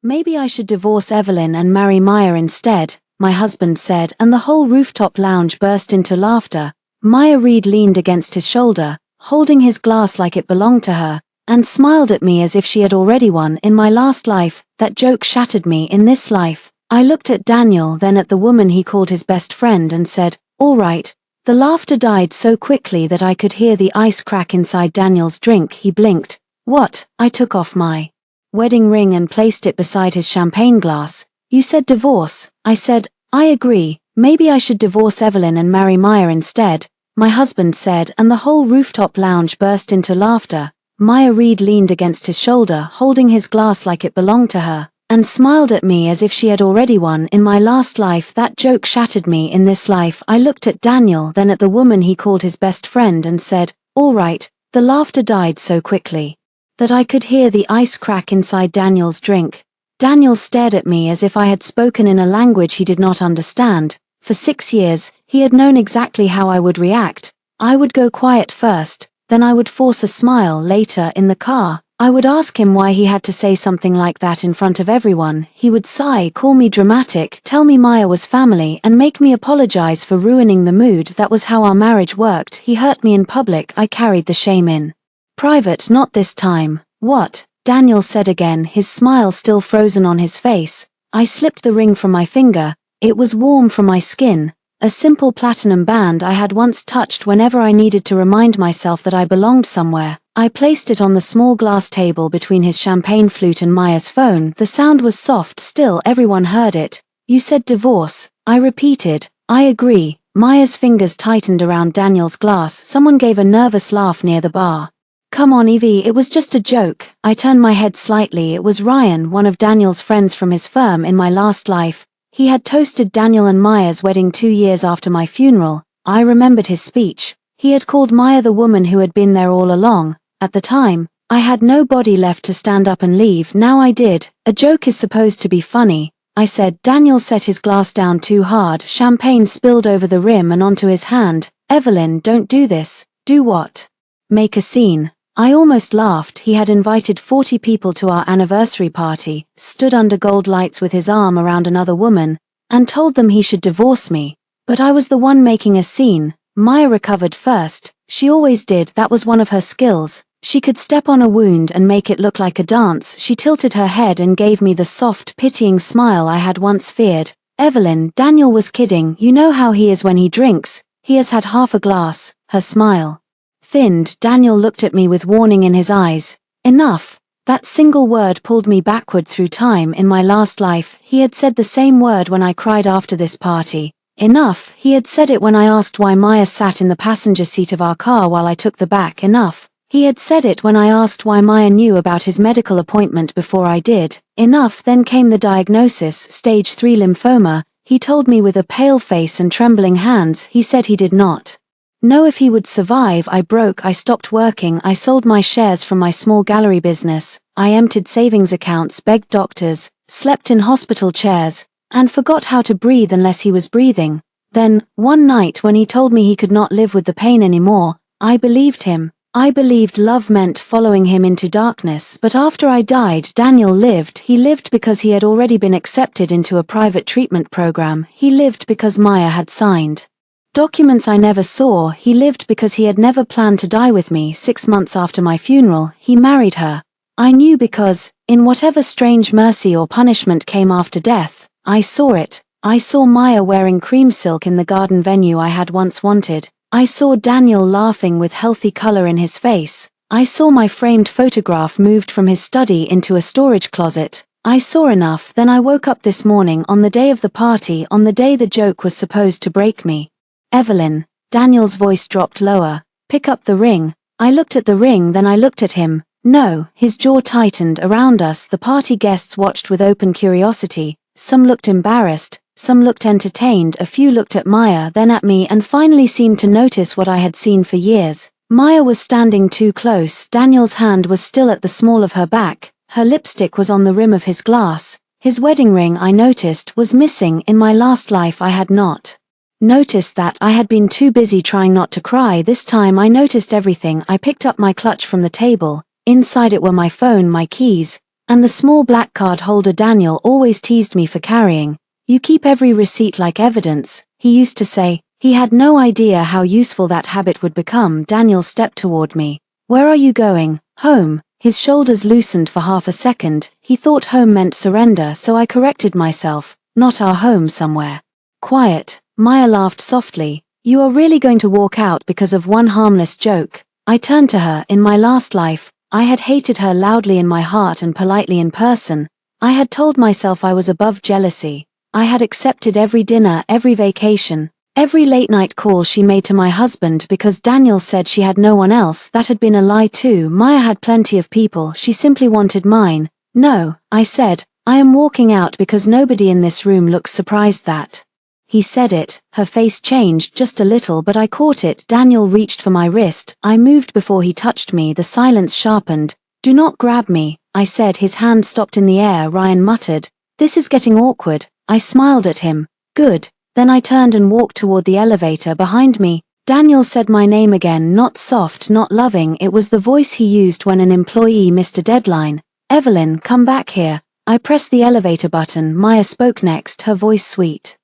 Maybe I should divorce Evelyn and marry Maya instead, my husband said, and the whole rooftop lounge burst into laughter. Maya Reed leaned against his shoulder, holding his glass like it belonged to her, and smiled at me as if she had already won in my last life. That joke shattered me in this life. I looked at Daniel, then at the woman he called his best friend, and said, "All right." The laughter died so quickly that I could hear the ice crack inside Daniel's drink. He blinked. "What?" I took off my wedding ring and placed it beside his champagne glass. "You said divorce." I said, "I agree. Maybe I should divorce Evelyn and marry Maya instead," my husband said, and the whole rooftop lounge burst into laughter. Maya Reed leaned against his shoulder, holding his glass like it belonged to her, and smiled at me as if she had already won in my last life. That joke shattered me in this life. I looked at Daniel, then at the woman he called his best friend, and said, "All right." The laughter died so quickly that I could hear the ice crack inside Daniel's drink. Daniel stared at me as if I had spoken in a language he did not understand. For 6 years, he had known exactly how I would react. I would go quiet first, then I would force a smile later in the car. I would ask him why he had to say something like that in front of everyone. He would sigh, call me dramatic, tell me Maya was family, and make me apologize for ruining the mood. That was how our marriage worked. He hurt me in public, I carried the shame in private. Not this time. "What?" Daniel said again, his smile still frozen on his face. I slipped the ring from my finger. It was warm from my skin. A simple platinum band I had once touched whenever I needed to remind myself that I belonged somewhere. I placed it on the small glass table between his champagne flute and Maya's phone. The sound was soft, still everyone heard it. "You said divorce." I repeated. "I agree." Maya's fingers tightened around Daniel's glass. Someone gave a nervous laugh near the bar. "Come on, Evie, it was just a joke." I turned my head slightly. It was Ryan, one of Daniel's friends from his firm in my last life. He had toasted Daniel and Maya's wedding 2 years after my funeral. I remembered his speech. He had called Maya the woman who had been there all along. At the time, I had no body left to stand up and leave. Now I did. "A joke is supposed to be funny," I said. Daniel set his glass down too hard. Champagne spilled over the rim and onto his hand. "Evelyn, don't do this." "Do what?" "Make a scene." I almost laughed. He had invited 40 people to our anniversary party, stood under gold lights with his arm around another woman, and told them he should divorce me. But I was the one making a scene. Maya recovered first. She always did. That was one of her skills. She could step on a wound and make it look like a dance. She tilted her head and gave me the soft, pitying smile I had once feared. "Evelyn, Daniel was kidding. You know how he is when he drinks. He has had half a glass." Her smile thinned. Daniel looked at me with warning in his eyes. "Enough." That single word pulled me backward through time. In my last life, he had said the same word when I cried after this party. Enough. He had said it when I asked why Maya sat in the passenger seat of our car while I took the back. Enough. He had said it when I asked why Maya knew about his medical appointment before I did. Enough. Then came the diagnosis, stage 3 lymphoma. He told me with a pale face and trembling hands. He said he did not know if he would survive. I broke. I stopped working. I sold my shares from my small gallery business. I emptied savings accounts, begged doctors, slept in hospital chairs, and forgot how to breathe unless he was breathing. Then, one night when he told me he could not live with the pain anymore, I believed him. I believed love meant following him into darkness. But after I died, Daniel lived. He lived because he had already been accepted into a private treatment program. He lived because Maya had signed documents I never saw. He lived because he had never planned to die with me. 6 months after my funeral, he married her. I knew because, in whatever strange mercy or punishment came after death, I saw it. I saw Maya wearing cream silk in the garden venue I had once wanted. I saw Daniel laughing with healthy color in his face. I saw my framed photograph moved from his study into a storage closet. I saw enough. Then I woke up this morning on the day of the party, on the day the joke was supposed to break me. "Evelyn," Daniel's voice dropped lower. "Pick up the ring." I looked at the ring, then I looked at him. "No." His jaw tightened. Around us, the party guests watched with open curiosity. Some looked embarrassed, some looked entertained, a few looked at Maya, then at me, and finally seemed to notice what I had seen for years. Maya was standing too close. Daniel's hand was still at the small of her back. Her lipstick was on the rim of his glass. His wedding ring, I noticed, was missing. In my last life I had not noticed that. I had been too busy trying not to cry. This time I noticed everything. I picked up my clutch from the table. Inside it were my phone, my keys, And the small black card holder Daniel always teased me for carrying. You keep every receipt like evidence, he used to say. He had no idea how useful that habit would become. Daniel stepped toward me. Where are you going? Home. His shoulders loosened for half a second. He thought home meant surrender, so I corrected myself. Not our home somewhere. Quiet. Maya laughed softly. You are really going to walk out because of one harmless joke? I turned to her. In my last life, I had hated her loudly in my heart and politely in person. I had told myself I was above jealousy. I had accepted every dinner, every vacation, every late-night call she made to my husband because Daniel said she had no one else. That had been a lie too. Maya had plenty of people, she simply wanted mine. No, I said, I am walking out because nobody in this room looks surprised that. He said it, her face changed just a little but I caught it. Daniel reached for my wrist. I moved before he touched me. The silence sharpened. Do not grab me, I said. His hand stopped in the air. Ryan muttered, this is getting awkward. I smiled at him. Good. Then I turned and walked toward the elevator behind me. Daniel said my name again, not soft, not loving. It was the voice he used when an employee missed a deadline. Evelyn, come back here. I pressed the elevator button. Maya spoke next, her voice sweet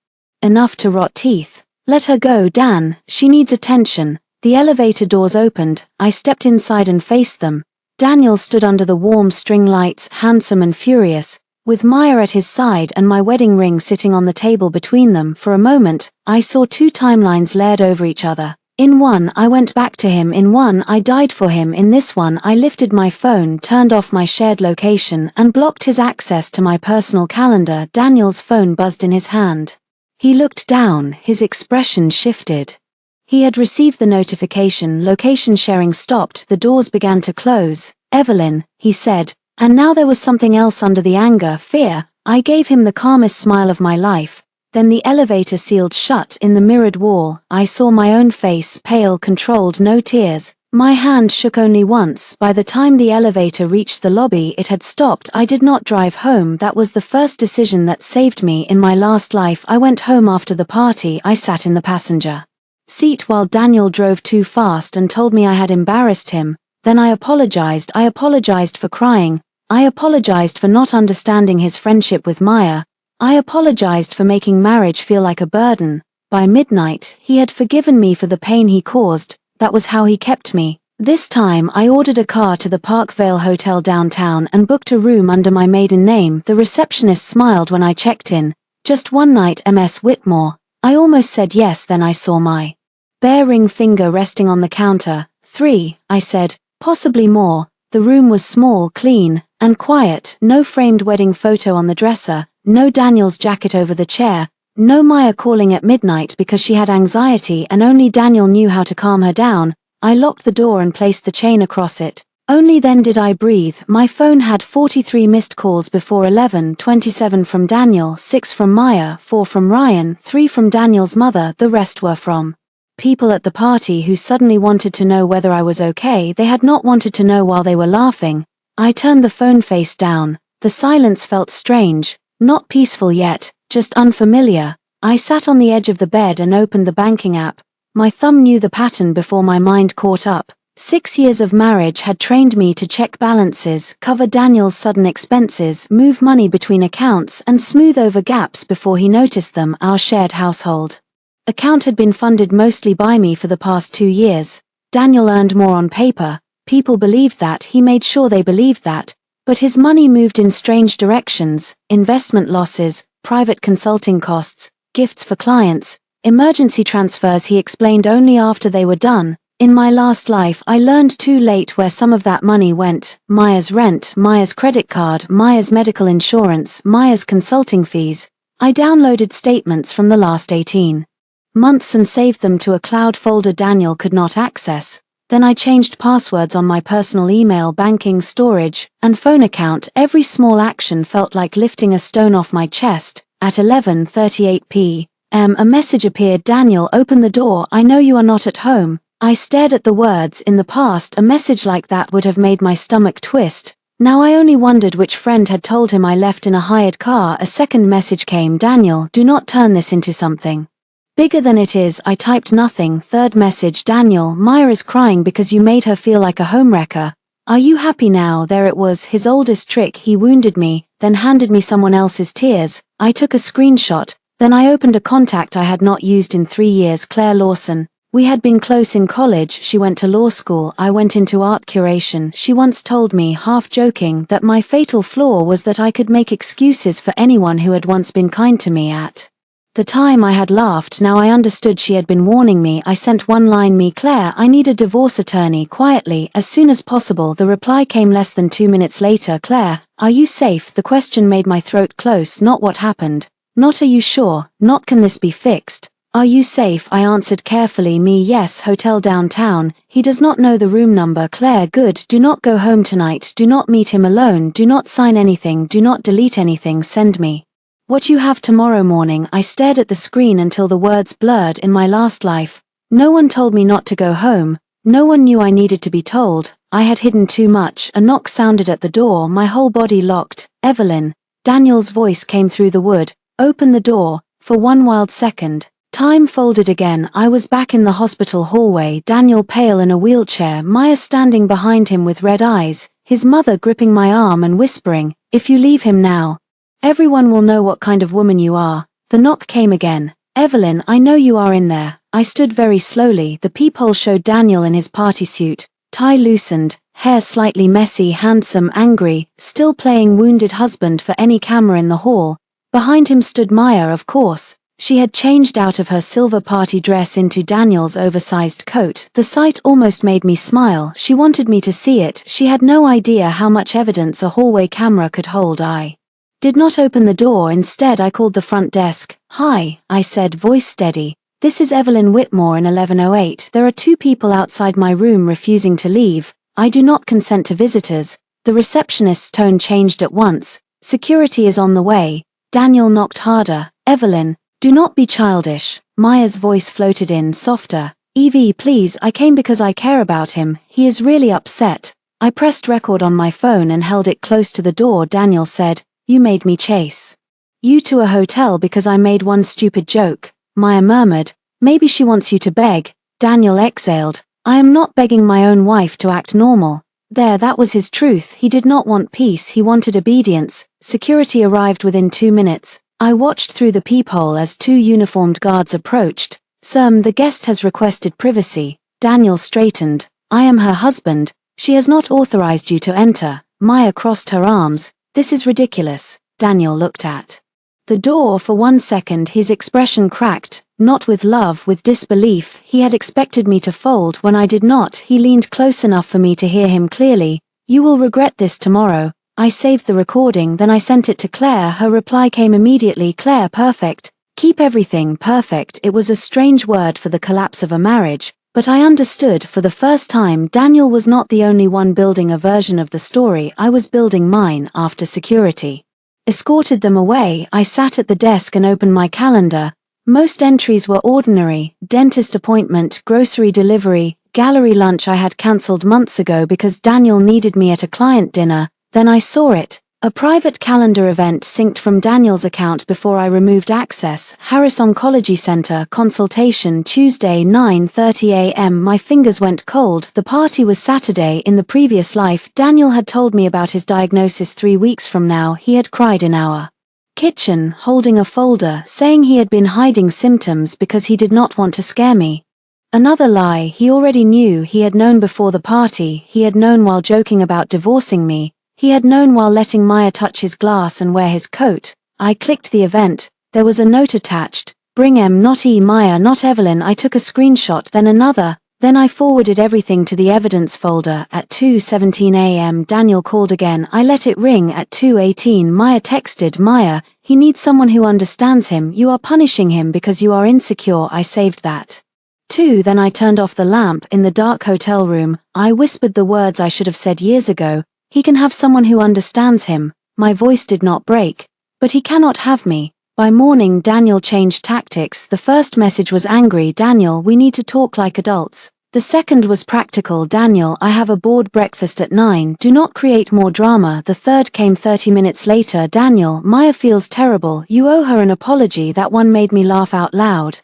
enough to rot teeth. Let her go, Dan. She needs attention. The elevator doors opened. I stepped inside and faced them. Daniel stood under the warm string lights, handsome and furious, with Maya at his side and my wedding ring sitting on the table between them. For a moment, I saw two timelines layered over each other. In one, I went back to him. In one, I died for him. In this one, I lifted my phone, turned off my shared location, and blocked his access to my personal calendar. Daniel's phone buzzed in his hand. He looked down, his expression shifted. He had received the notification. Location sharing stopped. The doors began to close. Evelyn, he said. And now there was something else under the anger, fear. I gave him the calmest smile of my life. Then the elevator sealed shut. In the mirrored wall, I saw my own face, pale, controlled, no tears. My hand shook only once. By the time the elevator reached the lobby, it had stopped. I did not drive home. That was the first decision that saved me in my last life. I went home after the party. I sat in the passenger seat while Daniel drove too fast and told me I had embarrassed him. Then I apologized. I apologized for crying. I apologized for not understanding his friendship with Maya. I apologized for making marriage feel like a burden. By midnight, he had forgiven me for the pain he caused. That was how he kept me. This time, I ordered a car to the Park Vale Hotel downtown and booked a room under my maiden name. The receptionist smiled when I checked in. Just one night, Ms. Whitmore. I almost said yes. Then I saw my bare ring finger resting on the counter. 3, I said. Possibly more. The room was small, clean, and quiet. No framed wedding photo on the dresser, no Daniel's jacket over the chair, no Maya calling at midnight because she had anxiety and only Daniel knew how to calm her down. I locked the door and placed the chain across it. Only then did I breathe. My phone had 43 missed calls before 11, 27 from Daniel, 6 from Maya, 4 from Ryan, 3 from Daniel's mother. The rest were from people at the party who suddenly wanted to know whether I was okay. They had not wanted to know while they were laughing. I turned the phone face down. The silence felt strange, not peaceful yet, just unfamiliar. I sat on the edge of the bed and opened the banking app. My thumb knew the pattern before my mind caught up. 6 years of marriage had trained me to check balances, cover Daniel's sudden expenses, move money between accounts, and smooth over gaps before he noticed them. Our shared household account had been funded mostly by me for the past 2 years. Daniel earned more on paper. People believed that. He made sure they believed that. But his money moved in strange directions: investment losses, private consulting costs, gifts for clients, emergency transfers he explained only after they were done. In my last life I learned too late where some of that money went: Maya's rent, Maya's credit card, Maya's medical insurance, Maya's consulting fees. I downloaded statements from the last 18 months and saved them to a cloud folder Daniel could not access. Then I changed passwords on my personal email, banking, storage, and phone account. Every small action felt like lifting a stone off my chest. At 11:38 p.m. a message appeared. Daniel, open the door. I know you are not at home. I stared at the words. In the past, a message like that would have made my stomach twist. Now I only wondered which friend had told him I left in a hired car. A second message came. Daniel, do not turn this into something bigger than it is. I typed nothing. Third message. Daniel, Maya is crying because you made her feel like a homewrecker. Are you happy now? There it was, his oldest trick. He wounded me, then handed me someone else's tears. I took a screenshot, then I opened a contact I had not used in 3 years. Claire Lawson. We had been close in college. She went to law school, I went into art curation. She once told me, half joking, that my fatal flaw was that I could make excuses for anyone who had once been kind to me. At the time I had laughed, now I understood she had been warning me. I sent one line, me Claire, I need a divorce attorney, quietly, as soon as possible. The reply came less than 2 minutes later. Claire, are you safe? The question made my throat close. Not what happened. Not are you sure, not can this be fixed. Are you safe? I answered carefully. Me, yes, hotel downtown. He does not know the room number. Claire, good. Do not go home tonight. Do not meet him alone. Do not sign anything. Do not delete anything. Send me what you have tomorrow morning. I stared at the screen until the words blurred. In my last life, no one told me not to go home. No one knew I needed to be told. I had hidden too much. A knock sounded at the door. My whole body locked. Evelyn. Daniel's voice came through the wood. Open the door. For one wild second, time folded again. I was back in the hospital hallway. Daniel pale in a wheelchair. Maya standing behind him with red eyes. His mother gripping my arm and whispering, if you leave him now, everyone will know what kind of woman you are. The knock came again. Evelyn, I know you are in there. I stood very slowly. The peephole showed Daniel in his party suit, tie loosened, hair slightly messy, handsome, angry, still playing wounded husband for any camera in the hall. Behind him stood Maya, of course. She had changed out of her silver party dress into Daniel's oversized coat. The sight almost made me smile. She wanted me to see it. She had no idea how much evidence a hallway camera could hold. I did not open the door. Instead, I called the front desk. Hi, I said, voice steady. This is Evelyn Whitmore in 1108. There are 2 people outside my room refusing to leave. I do not consent to visitors. The receptionist's tone changed at once. Security is on the way. Daniel knocked harder. Evelyn, do not be childish. Maya's voice floated in, softer. Evie, please, I came because I care about him. He is really upset. I pressed record on my phone and held it close to the door. Daniel said, you made me chase you to a hotel because I made one stupid joke. Maya murmured, maybe she wants you to beg. Daniel exhaled, I am not begging my own wife to act normal. There, that was his truth. He did not want peace, he wanted obedience. Security arrived within 2 minutes. I watched through the peephole as 2 uniformed guards approached. Sir, the guest has requested privacy. Daniel straightened. I am her husband. She has not authorized you to enter. Maya crossed her arms. This is ridiculous. Daniel looked at the door. For 1 second his expression cracked, not with love, with disbelief. He had expected me to fold when I did not. He leaned close enough for me to hear him clearly. You will regret this tomorrow. I saved the recording, then I sent it to Claire. Her reply came immediately. Claire, perfect. Keep everything perfect. It was a strange word for the collapse of a marriage, but I understood. For the first time, Daniel was not the only one building a version of the story. I was building mine. After security escorted them away, I sat at the desk and opened my calendar. Most entries were ordinary: dentist appointment, grocery delivery, gallery lunch I had cancelled months ago because Daniel needed me at a client dinner. Then I saw it. A private calendar event synced from Daniel's account before I removed access. Harris Oncology Center, consultation Tuesday 9:30 a.m. My fingers went cold. The party was Saturday. In the previous life, Daniel had told me about his diagnosis 3 weeks from now. He had cried in our kitchen, holding a folder, saying he had been hiding symptoms because he did not want to scare me. Another lie. He already knew. He had known before the party. He had known while joking about divorcing me. He had known while letting Maya touch his glass and wear his coat. I clicked the event. There was a note attached. Bring M, not E, Maya, not Evelyn. I took a screenshot, then another. Then I forwarded everything to the evidence folder. At 2:17 a.m. Daniel called again. I let it ring. At 2:18 Maya texted. Maya, he needs someone who understands him. You are punishing him because you are insecure. I saved that. 2. Then I turned off the lamp. In the dark hotel room, I whispered the words I should have said years ago. He can have someone who understands him. My voice did not break. But he cannot have me. By morning, Daniel changed tactics. The first message was angry. Daniel, we need to talk like adults. The second was practical. Daniel, I have a board breakfast at 9. Do not create more drama. The third came 30 minutes later. Daniel, Maya feels terrible. You owe her an apology. That one made me laugh out loud.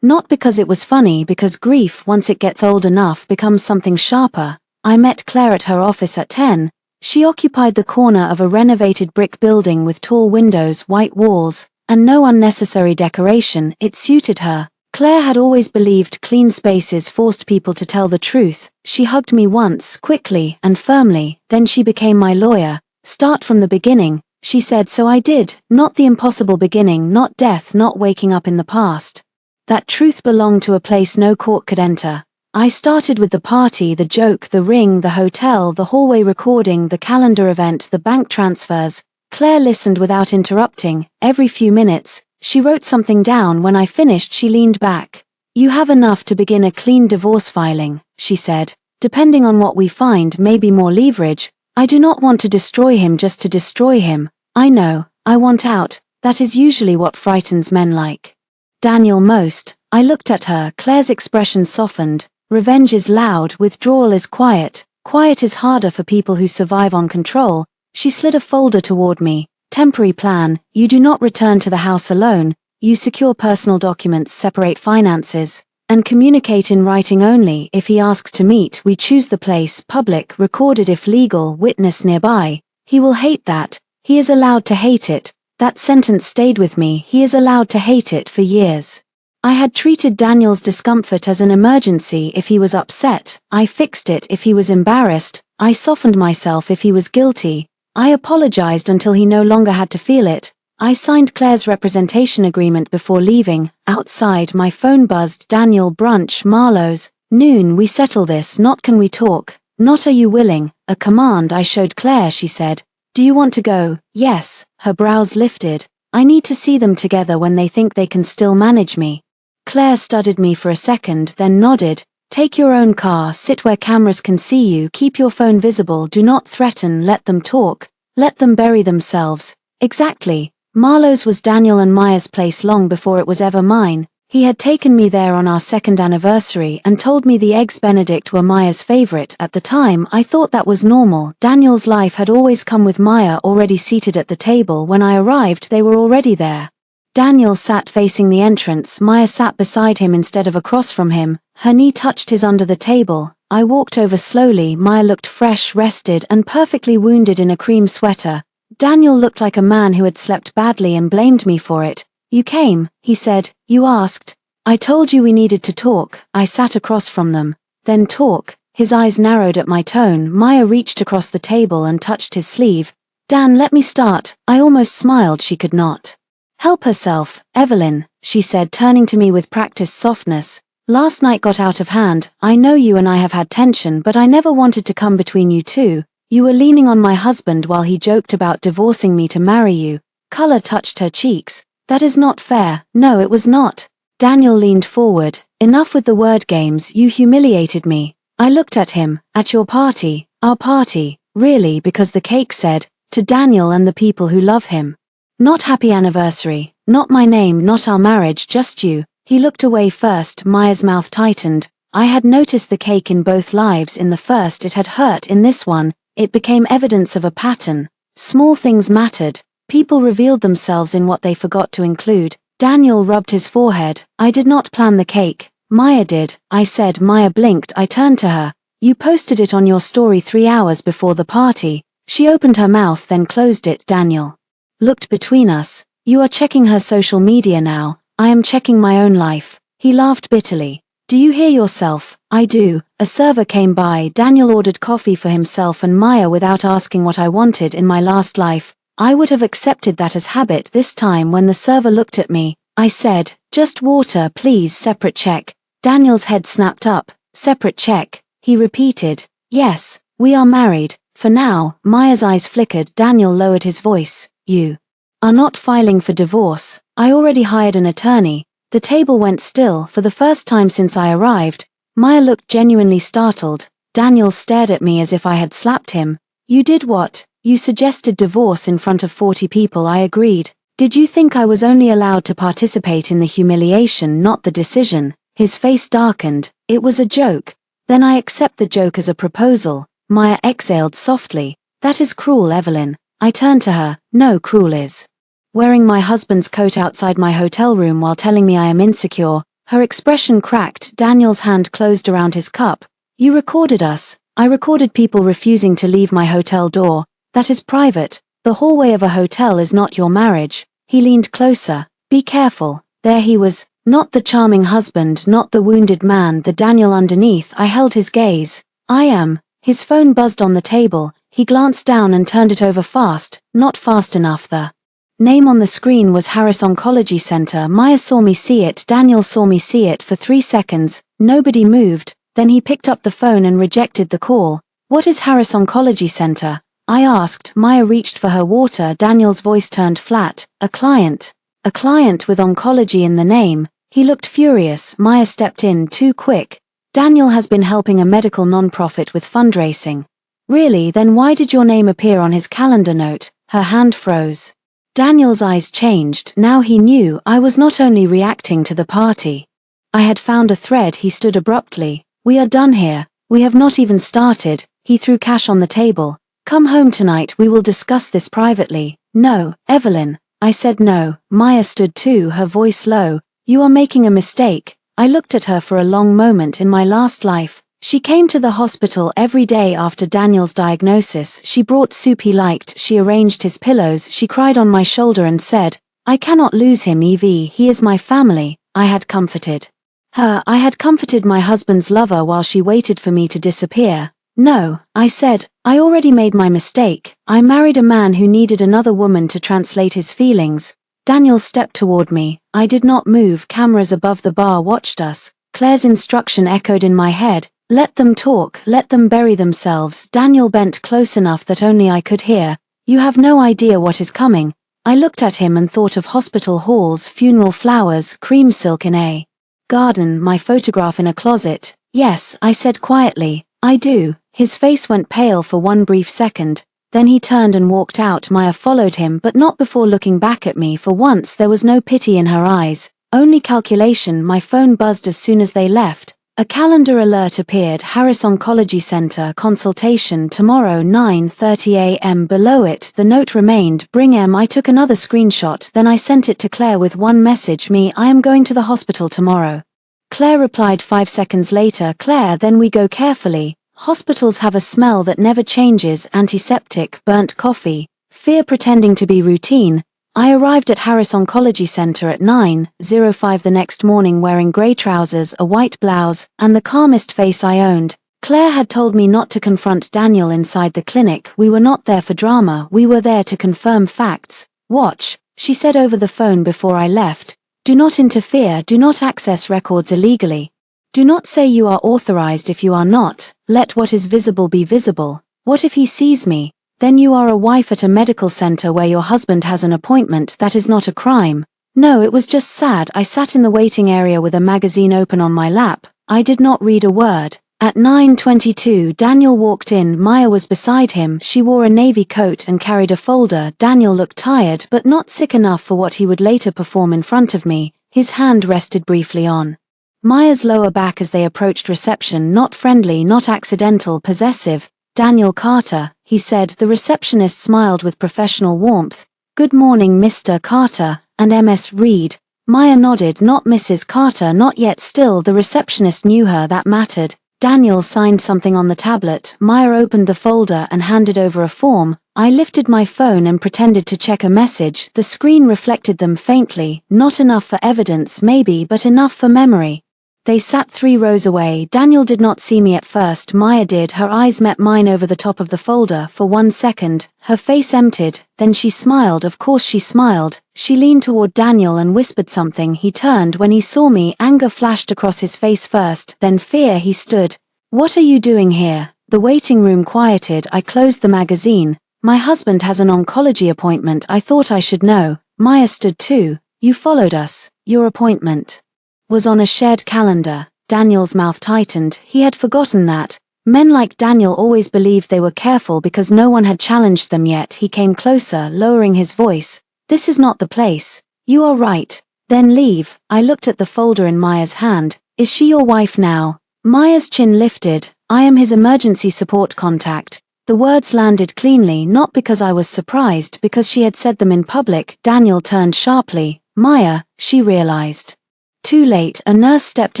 Not because it was funny, because grief, once it gets old enough, becomes something sharper. I met Claire at her office at 10. She occupied the corner of a renovated brick building with tall windows, white walls, and no unnecessary decoration. It suited her. Claire had always believed clean spaces forced people to tell the truth. She hugged me once, quickly and firmly, then she became my lawyer. Start from the beginning, she said, so I did, not the impossible beginning, not death, not waking up in the past. That truth belonged to a place no court could enter. I started with the party, the joke, the ring, the hotel, the hallway recording, the calendar event, the bank transfers. Claire listened without interrupting. Every few minutes, she wrote something down. When I finished, she leaned back. You have enough to begin a clean divorce filing, she said. Depending on what we find, maybe more leverage. I do not want to destroy him just to destroy him. I know, I want out. That is usually what frightens men like Daniel most. I looked at her. Claire's expression softened. Revenge is loud, withdrawal is quiet. Quiet is harder for people who survive on control. She slid a folder toward me. Temporary plan, you do not return to the house alone, you secure personal documents, separate finances, and communicate in writing only. If he asks to meet, we choose the place, public, recorded if legal, witness nearby. He will hate that. He is allowed to hate it. That sentence stayed with me. He is allowed to hate it for years. I had treated Daniel's discomfort as an emergency. If he was upset, I fixed it. If he was embarrassed, I softened myself. If he was guilty, I apologized until he no longer had to feel it. I signed Claire's representation agreement before leaving. Outside, my phone buzzed. Daniel, brunch, Marlowe's, noon. We settle this, not can we talk, not are you willing. A command. I showed Claire. She said, do you want to go? Yes. Her brows lifted. I need to see them together when they think they can still manage me. Claire studied me for a second, then nodded. Take your own car, sit where cameras can see you, keep your phone visible, do not threaten, let them talk, let them bury themselves. Exactly. Marlowe's was Daniel and Maya's place long before it was ever mine. He had taken me there on our second anniversary and told me the eggs Benedict were Maya's favorite. At the time, I thought that was normal. Daniel's life had always come with Maya already seated at the table. When I arrived, they were already there. Daniel sat facing the entrance. Maya sat beside him instead of across from him. Her knee touched his under the table. I walked over slowly. Maya looked fresh, rested, and perfectly wounded in a cream sweater. Daniel looked like a man who had slept badly and blamed me for it. You came, he said. You asked. I told you we needed to talk. I sat across from them. Then talk. His eyes narrowed at my tone. Maya reached across the table and touched his sleeve. Dan, let me start. I almost smiled. She could not help herself. Evelyn, she said, turning to me with practiced softness. Last night got out of hand. I know you and I have had tension, but I never wanted to come between you two. You were leaning on my husband while he joked about divorcing me to marry you. Color touched her cheeks. That is not fair. No, it was not. Daniel leaned forward. Enough with the word games. You humiliated me. I looked at him. At your party. Our party. Really, because the cake said, to Daniel and the people who love him. Not happy anniversary. Not my name, not our marriage, just you. He looked away first. Maya's mouth tightened. I had noticed the cake in both lives. In the first it had hurt. In this one, it became evidence of a pattern. Small things mattered. People revealed themselves in what they forgot to include. Daniel rubbed his forehead. I did not plan the cake. Maya did. I said. Maya blinked. I turned to her. You posted it on your story 3 hours before the party. She opened her mouth then closed it. Daniel looked between us. You are checking her social media now. I am checking my own life. He laughed bitterly. Do you hear yourself? I do. A server came by. Daniel ordered coffee for himself and Maya without asking what I wanted. In my last life, I would have accepted that as habit. This time when the server looked at me, I said, just water please. Separate check. Daniel's head snapped up. Separate check. He repeated. Yes, we are married. For now. Maya's eyes flickered. Daniel lowered his voice. You are not filing for divorce. I already hired an attorney. The table went still. For the first time since I arrived, Maya looked genuinely startled. Daniel stared at me as if I had slapped him. You did what? You suggested divorce in front of 40 people. I agreed. Did you think I was only allowed to participate in the humiliation, not the decision? His face darkened. It was a joke. Then I accept the joke as a proposal. Maya exhaled softly. That is cruel, Evelyn. I turned to her. No, cruel is wearing my husband's coat outside my hotel room while telling me I am insecure. Her expression cracked. Daniel's hand closed around his cup. You recorded us. I recorded people refusing to leave my hotel door. That is private. The hallway of a hotel is not your marriage. He leaned closer. Be careful. There he was, not the charming husband, not the wounded man, the Daniel underneath. I held his gaze. I am. His phone buzzed on the table. He glanced down and turned it over fast, not fast enough. The name on the screen was Harris Oncology Center. Maya saw me see it. Daniel saw me see it for 3 seconds. Nobody moved. Then he picked up the phone and rejected the call. What is Harris Oncology Center? I asked. Maya reached for her water. Daniel's voice turned flat. A client. A client with oncology in the name. He looked furious. Maya stepped in. Too quick. Daniel has been helping a medical non-profit with fundraising. Really? Then why did your name appear on his calendar note? Her hand froze. Daniel's eyes changed. Now he knew I was not only reacting to the party. I had found a thread. He stood abruptly. We are done here. We have not even started. He threw cash on the table. Come home tonight. We will discuss this privately. No, Evelyn. I said no. Maya stood too, her voice low. You are making a mistake. I looked at her for a long moment. In my last life, she came to the hospital every day after Daniel's diagnosis. She brought soup he liked. She arranged his pillows. She cried on my shoulder and said, I cannot lose him, Evie. He is my family. I had comforted her. I had comforted my husband's lover while she waited for me to disappear. No, I said, I already made my mistake. I married a man who needed another woman to translate his feelings. Daniel stepped toward me. I did not move. Cameras above the bar watched us. Claire's instruction echoed in my head. Let them talk, let them bury themselves. Daniel bent close enough that only I could hear. You have no idea what is coming. I looked at him and thought of hospital halls, funeral flowers, cream silk in a garden, my photograph in a closet. Yes, I said quietly, I do. His face went pale for one brief second. Then he turned and walked out. Maya followed him, but not before looking back at me. For once there was no pity in her eyes, only calculation. My phone buzzed as soon as they left. A calendar alert appeared. Harris Oncology Center consultation tomorrow 9:30 a.m. Below it the note remained, bring M. I took another screenshot, then I sent it to Claire with one message, me, I am going to the hospital tomorrow. Claire replied 5 seconds later, Claire, then we go carefully. Hospitals have a smell that never changes, antiseptic, burnt coffee, fear pretending to be routine. I arrived at Harris Oncology Center at 9:05 the next morning wearing grey trousers, a white blouse, and the calmest face I owned. Claire had told me not to confront Daniel inside the clinic. We were not there for drama, we were there to confirm facts. Watch, she said over the phone before I left. Do not interfere, do not access records illegally. Do not say you are authorized if you are not. Let what is visible be visible. What if he sees me? Then you are a wife at a medical center where your husband has an appointment. That is not a crime. No, it was just sad. I sat in the waiting area with a magazine open on my lap. I did not read a word. At 9:22 Daniel walked in. Maya was beside him. She wore a navy coat and carried a folder. Daniel looked tired but not sick enough for what he would later perform in front of me. His hand rested briefly on Maya's lower back as they approached reception. Not friendly, not accidental, possessive. Daniel Carter, he said. The receptionist smiled with professional warmth. Good morning, Mr. Carter, and Ms. Reed. Maya nodded. Not Mrs. Carter, not yet. Still, the receptionist knew her. That mattered. Daniel signed something on the tablet. Maya opened the folder and handed over a form. I lifted my phone and pretended to check a message. The screen reflected them faintly. Not enough for evidence, maybe, but enough for memory. They sat 3 rows away. Daniel did not see me at first. Maya did. Her eyes met mine over the top of the folder. For 1 second, her face emptied. Then she smiled. Of course she smiled. She leaned toward Daniel and whispered something. He turned. When he saw me, anger flashed across his face first, then fear. He stood. What are you doing here? The waiting room quieted. I closed the magazine. My husband has an oncology appointment. I thought I should know. Maya stood too. You followed us. Your appointment was on a shared calendar. Daniel's mouth tightened. He had forgotten that. Men like Daniel always believed they were careful because no one had challenged them yet. He came closer, lowering his voice. This is not the place. You are right. Then leave. I looked at the folder in Maya's hand. Is she your wife now? Maya's chin lifted. I am his emergency support contact. The words landed cleanly, not because I was surprised, because she had said them in public. Daniel turned sharply. Maya, she realized. Too late. A nurse stepped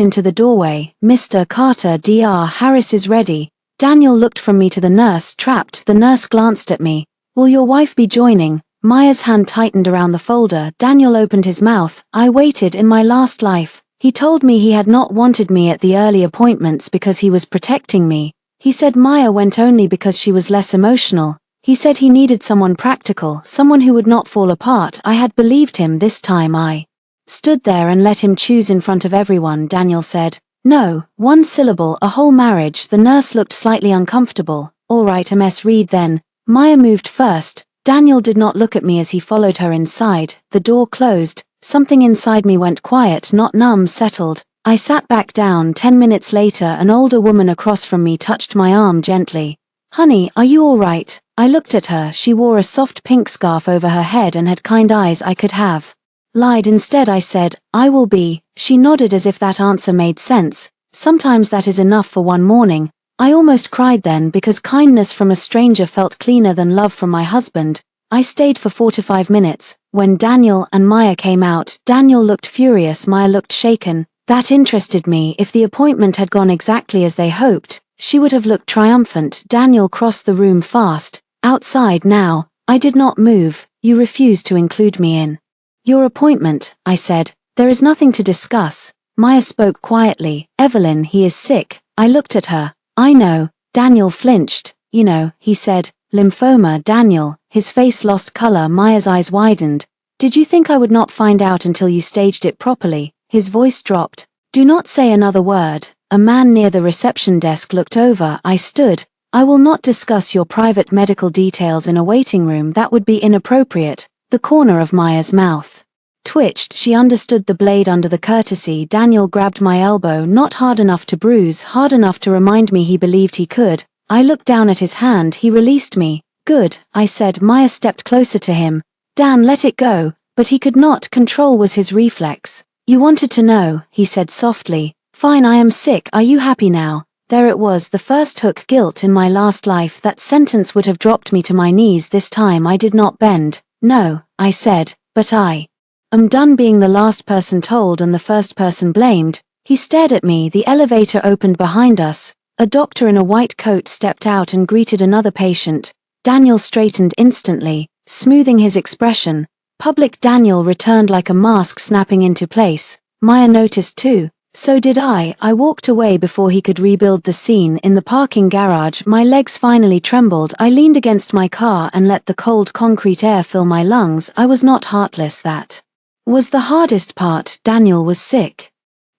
into the doorway. Mr. Carter, Dr. Harris is ready. Daniel looked from me to the nurse, trapped. The nurse glanced at me. Will your wife be joining? Maya's hand tightened around the folder. Daniel opened his mouth. I waited in my last life. He told me he had not wanted me at the early appointments because he was protecting me. He said Maya went only because she was less emotional. He said he needed someone practical, someone who would not fall apart. I had believed him this time. I stood there and let him choose in front of everyone. Daniel said, no, one syllable, a whole marriage. The nurse looked slightly uncomfortable. All right, Ms. Reed then. Maya moved first. Daniel did not look at me as he followed her inside. The door closed. Something inside me went quiet, not numb, settled. I sat back down. 10 minutes later, an older woman across from me touched my arm gently. Honey, are you all right? I looked at her. She wore a soft pink scarf over her head and had kind eyes. I could have lied. Instead I said, I will be. She nodded as if that answer made sense. Sometimes that is enough for one morning. I almost cried then because kindness from a stranger felt cleaner than love from my husband. I stayed for 4 to 5 minutes. When Daniel and Maya came out, Daniel looked furious, Maya looked shaken. That interested me. If the appointment had gone exactly as they hoped, she would have looked triumphant. Daniel crossed the room fast. Outside now. I did not move. You refused to include me in your appointment, I said. There is nothing to discuss. Maya spoke quietly. Evelyn, he is sick. I looked at her. I know. Daniel flinched. You know, he said. Lymphoma. Daniel. His face lost color. Maya's eyes widened. Did you think I would not find out until you staged it properly? His voice dropped. Do not say another word. A man near the reception desk looked over. I stood. I will not discuss your private medical details in a waiting room. That would be inappropriate. The corner of Maya's mouth twitched. She understood the blade under the courtesy. Daniel grabbed my elbow, not hard enough to bruise, hard enough to remind me he believed he could. I looked down at his hand. He released me. Good, I said. Maya stepped closer to him. Dan, let it go. But he could not. Control was his reflex. You wanted to know, he said softly. Fine, I am sick. Are you happy now? There it was, the first hook. Guilt in my last life. That sentence would have dropped me to my knees. This time I did not bend. No, I said, but I am done being the last person told and the first person blamed. He stared at me. The elevator opened behind us. A doctor in a white coat stepped out and greeted another patient. Daniel straightened instantly, smoothing his expression. Public. Daniel returned like a mask snapping into place. Maya noticed too. So did I. I walked away before he could rebuild the scene. In the parking garage, my legs finally trembled. I leaned against my car and let the cold concrete air fill my lungs. I was not heartless. That was the hardest part. Daniel was sick.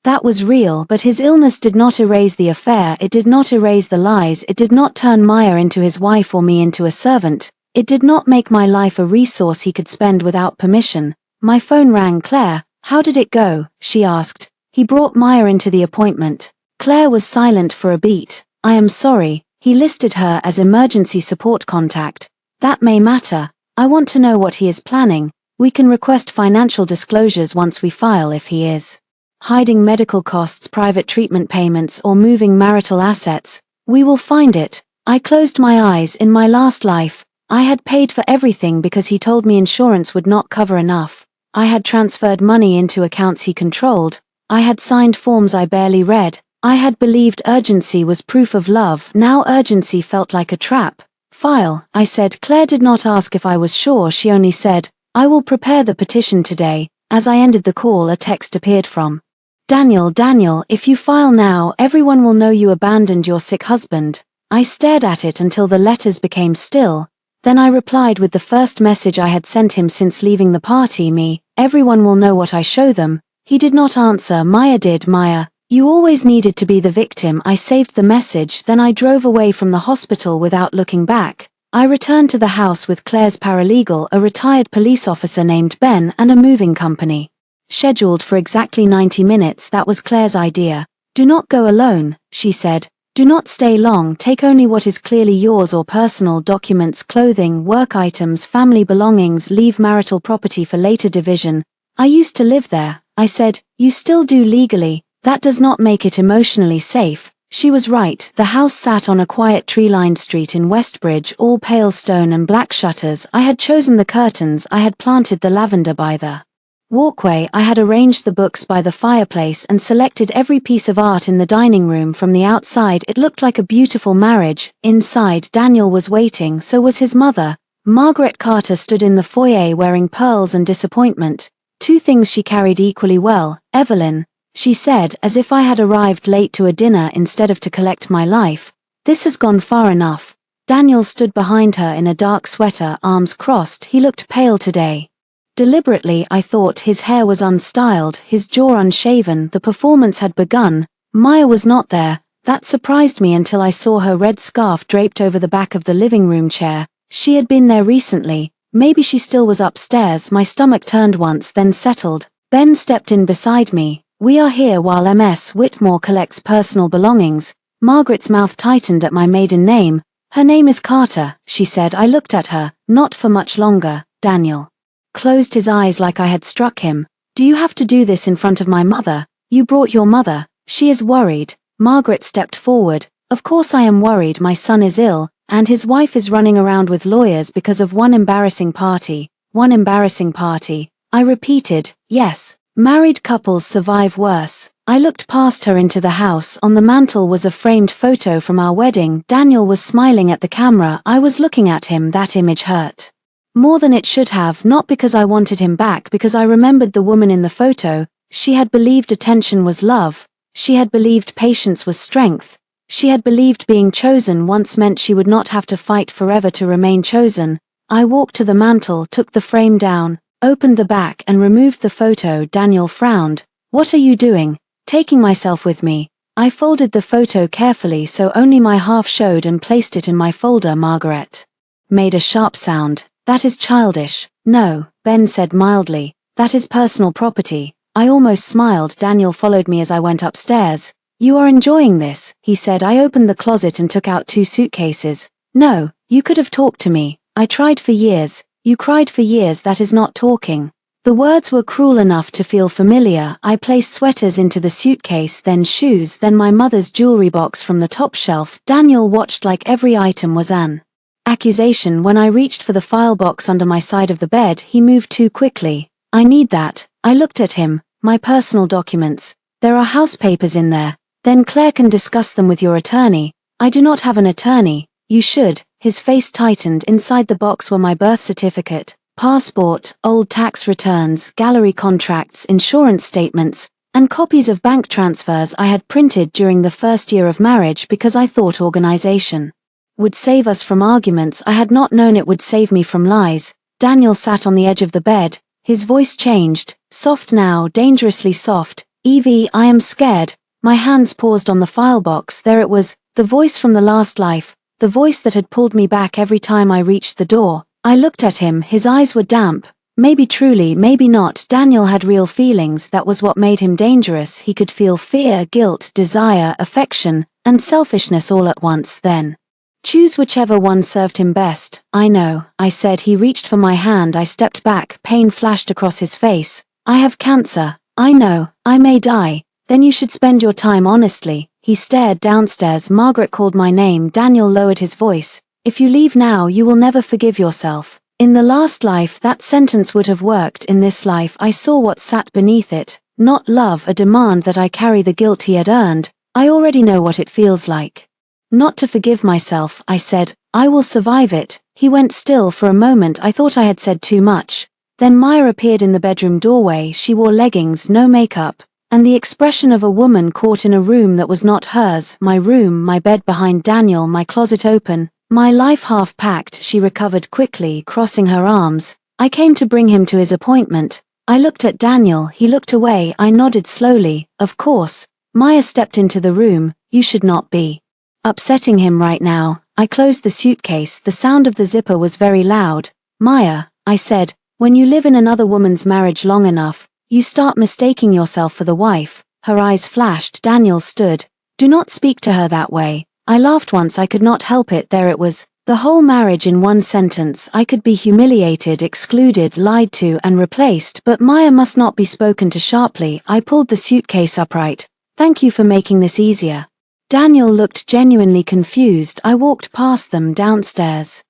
That was real, but his illness did not erase the affair. It did not erase the lies. It did not turn Maya into his wife or me into a servant. It did not make my life a resource he could spend without permission. My phone rang. Claire, how did it go? She asked. He brought Maya into the appointment. Claire was silent for a beat. I am sorry. He listed her as emergency support contact. That may matter. I want to know what he is planning. We can request financial disclosures once we file if he is hiding medical costs, private treatment payments, or moving marital assets. We will find it. I closed my eyes. In my last life, I had paid for everything because he told me insurance would not cover enough. I had transferred money into accounts he controlled. I had signed forms I barely read. I had believed urgency was proof of love. Now urgency felt like a trap. File, I said. Claire did not ask if I was sure. She only said, I will prepare the petition today. As I ended the call, a text appeared from Daniel. Daniel, if you file now, everyone will know you abandoned your sick husband. I stared at it until the letters became still. Then I replied with the first message I had sent him since leaving the party. Me, everyone will know what I show them. He did not answer. Maya did. Maya, you always needed to be the victim. I saved the message. Then I drove away from the hospital without looking back. I returned to the house with Claire's paralegal, a retired police officer named Ben, and a moving company. Scheduled for exactly 90 minutes. That was Claire's idea. Do not go alone, she said. Do not stay long. Take only what is clearly yours or personal documents, clothing, work items, family belongings. Leave marital property for later division. I used to live there. I said, you still do legally. That does not make it emotionally safe. She was right. The house sat on a quiet tree-lined street in Westbridge, all pale stone and black shutters. I had chosen the curtains. I had planted the lavender by the walkway. I had arranged the books by the fireplace and selected every piece of art in the dining room. From the outside it looked like a beautiful marriage. Inside, Daniel was waiting, so was his mother. Margaret Carter stood in the foyer wearing pearls and disappointment, two things she carried equally well. "Evelyn," she said, as if I had arrived late to a dinner instead of to collect my life, "this has gone far enough." Daniel stood behind her in a dark sweater, arms crossed. He looked pale today. Deliberately, I thought. His hair was unstyled, his jaw unshaven. The performance had begun. Maya was not there. That surprised me until I saw her red scarf draped over the back of the living room chair. She had been there recently. Maybe she still was upstairs. My stomach turned once, then settled. Ben stepped in beside me. "We are here while Ms. Whitmore collects personal belongings." Margaret's mouth tightened at my maiden name. "Her name is Carter," she said. I looked at her. "Not for much longer." Daniel closed his eyes like I had struck him. "Do you have to do this in front of my mother? You brought your mother. She is worried." Margaret stepped forward. "Of course I am worried. My son is ill, and his wife is running around with lawyers because of one embarrassing party." "One embarrassing party," I repeated. "Yes. Married couples survive worse." I looked past her into the house. On the mantel was a framed photo from our wedding. Daniel was smiling at the camera. I was looking at him. That image hurt more than it should have, not because I wanted him back, because I remembered the woman in the photo. She had believed attention was love. She had believed patience was strength. She had believed being chosen once meant she would not have to fight forever to remain chosen. I walked to the mantel, took the frame down, opened the back and removed the photo. Daniel frowned. "What are you doing?" "Taking myself with me." I folded the photo carefully so only my half showed and placed it in my folder. Margaret made a sharp sound. "That is childish." "No," Ben said mildly. "That is personal property." I almost smiled. Daniel followed me as I went upstairs. "You are enjoying this," he said. I opened the closet and took out 2 suitcases. "No, you could have talked to me. I tried for years." "You cried for years. That is not talking." The words were cruel enough to feel familiar. I placed sweaters into the suitcase, then shoes, then my mother's jewelry box from the top shelf. Daniel watched like every item was an accusation. When I reached for the file box under my side of the bed, he moved too quickly. "I need that." I looked at him. "My personal documents. There are house papers in there." "Then Claire can discuss them with your attorney." "I do not have an attorney." "You should." His face tightened. Inside the box were my birth certificate, passport, old tax returns, gallery contracts, insurance statements, and copies of bank transfers I had printed during the first year of marriage because I thought organization would save us from arguments. I had not known it would save me from lies. Daniel sat on the edge of the bed. His voice changed, soft now, dangerously soft. "Evie, I am scared." My hands paused on the file box. There it was, the voice from the last life, the voice that had pulled me back every time I reached the door. I looked at him. His eyes were damp. Maybe truly, maybe not. Daniel had real feelings. That was what made him dangerous. He could feel fear, guilt, desire, affection, and selfishness all at once. Then choose whichever one served him best. "I know," I said. He reached for my hand. I stepped back. Pain flashed across his face. "I have cancer." "I know. I may die." "Then you should spend your time honestly." He stared. Downstairs, Margaret called my name. Daniel lowered his voice. "If you leave now, you will never forgive yourself." In the last life, that sentence would have worked. In this life, I saw what sat beneath it. Not love, a demand that I carry the guilt he had earned. "I already know what it feels like not to forgive myself," I said. "I will survive it." He went still for a moment. I thought I had said too much. Then Maya appeared in the bedroom doorway. She wore leggings, no makeup, and the expression of a woman caught in a room that was not hers. My room, my bed behind Daniel, my closet open, my life half packed. She recovered quickly, crossing her arms. "I came to bring him to his appointment." I looked at Daniel. He looked away. I nodded slowly. "Of course." Maya stepped into the room. "You should not be upsetting him right now." I closed the suitcase. The sound of the zipper was very loud. "Maya," I said, "when you live in another woman's marriage long enough, you start mistaking yourself for the wife." Her eyes flashed. Daniel stood. "Do not speak to her that way." I laughed once. I could not help it. There it was, the whole marriage in one sentence. I could be humiliated, excluded, lied to, and replaced, but Maya must not be spoken to sharply. I pulled the suitcase upright. "Thank you for making this easier." Daniel looked genuinely confused. I walked past them downstairs.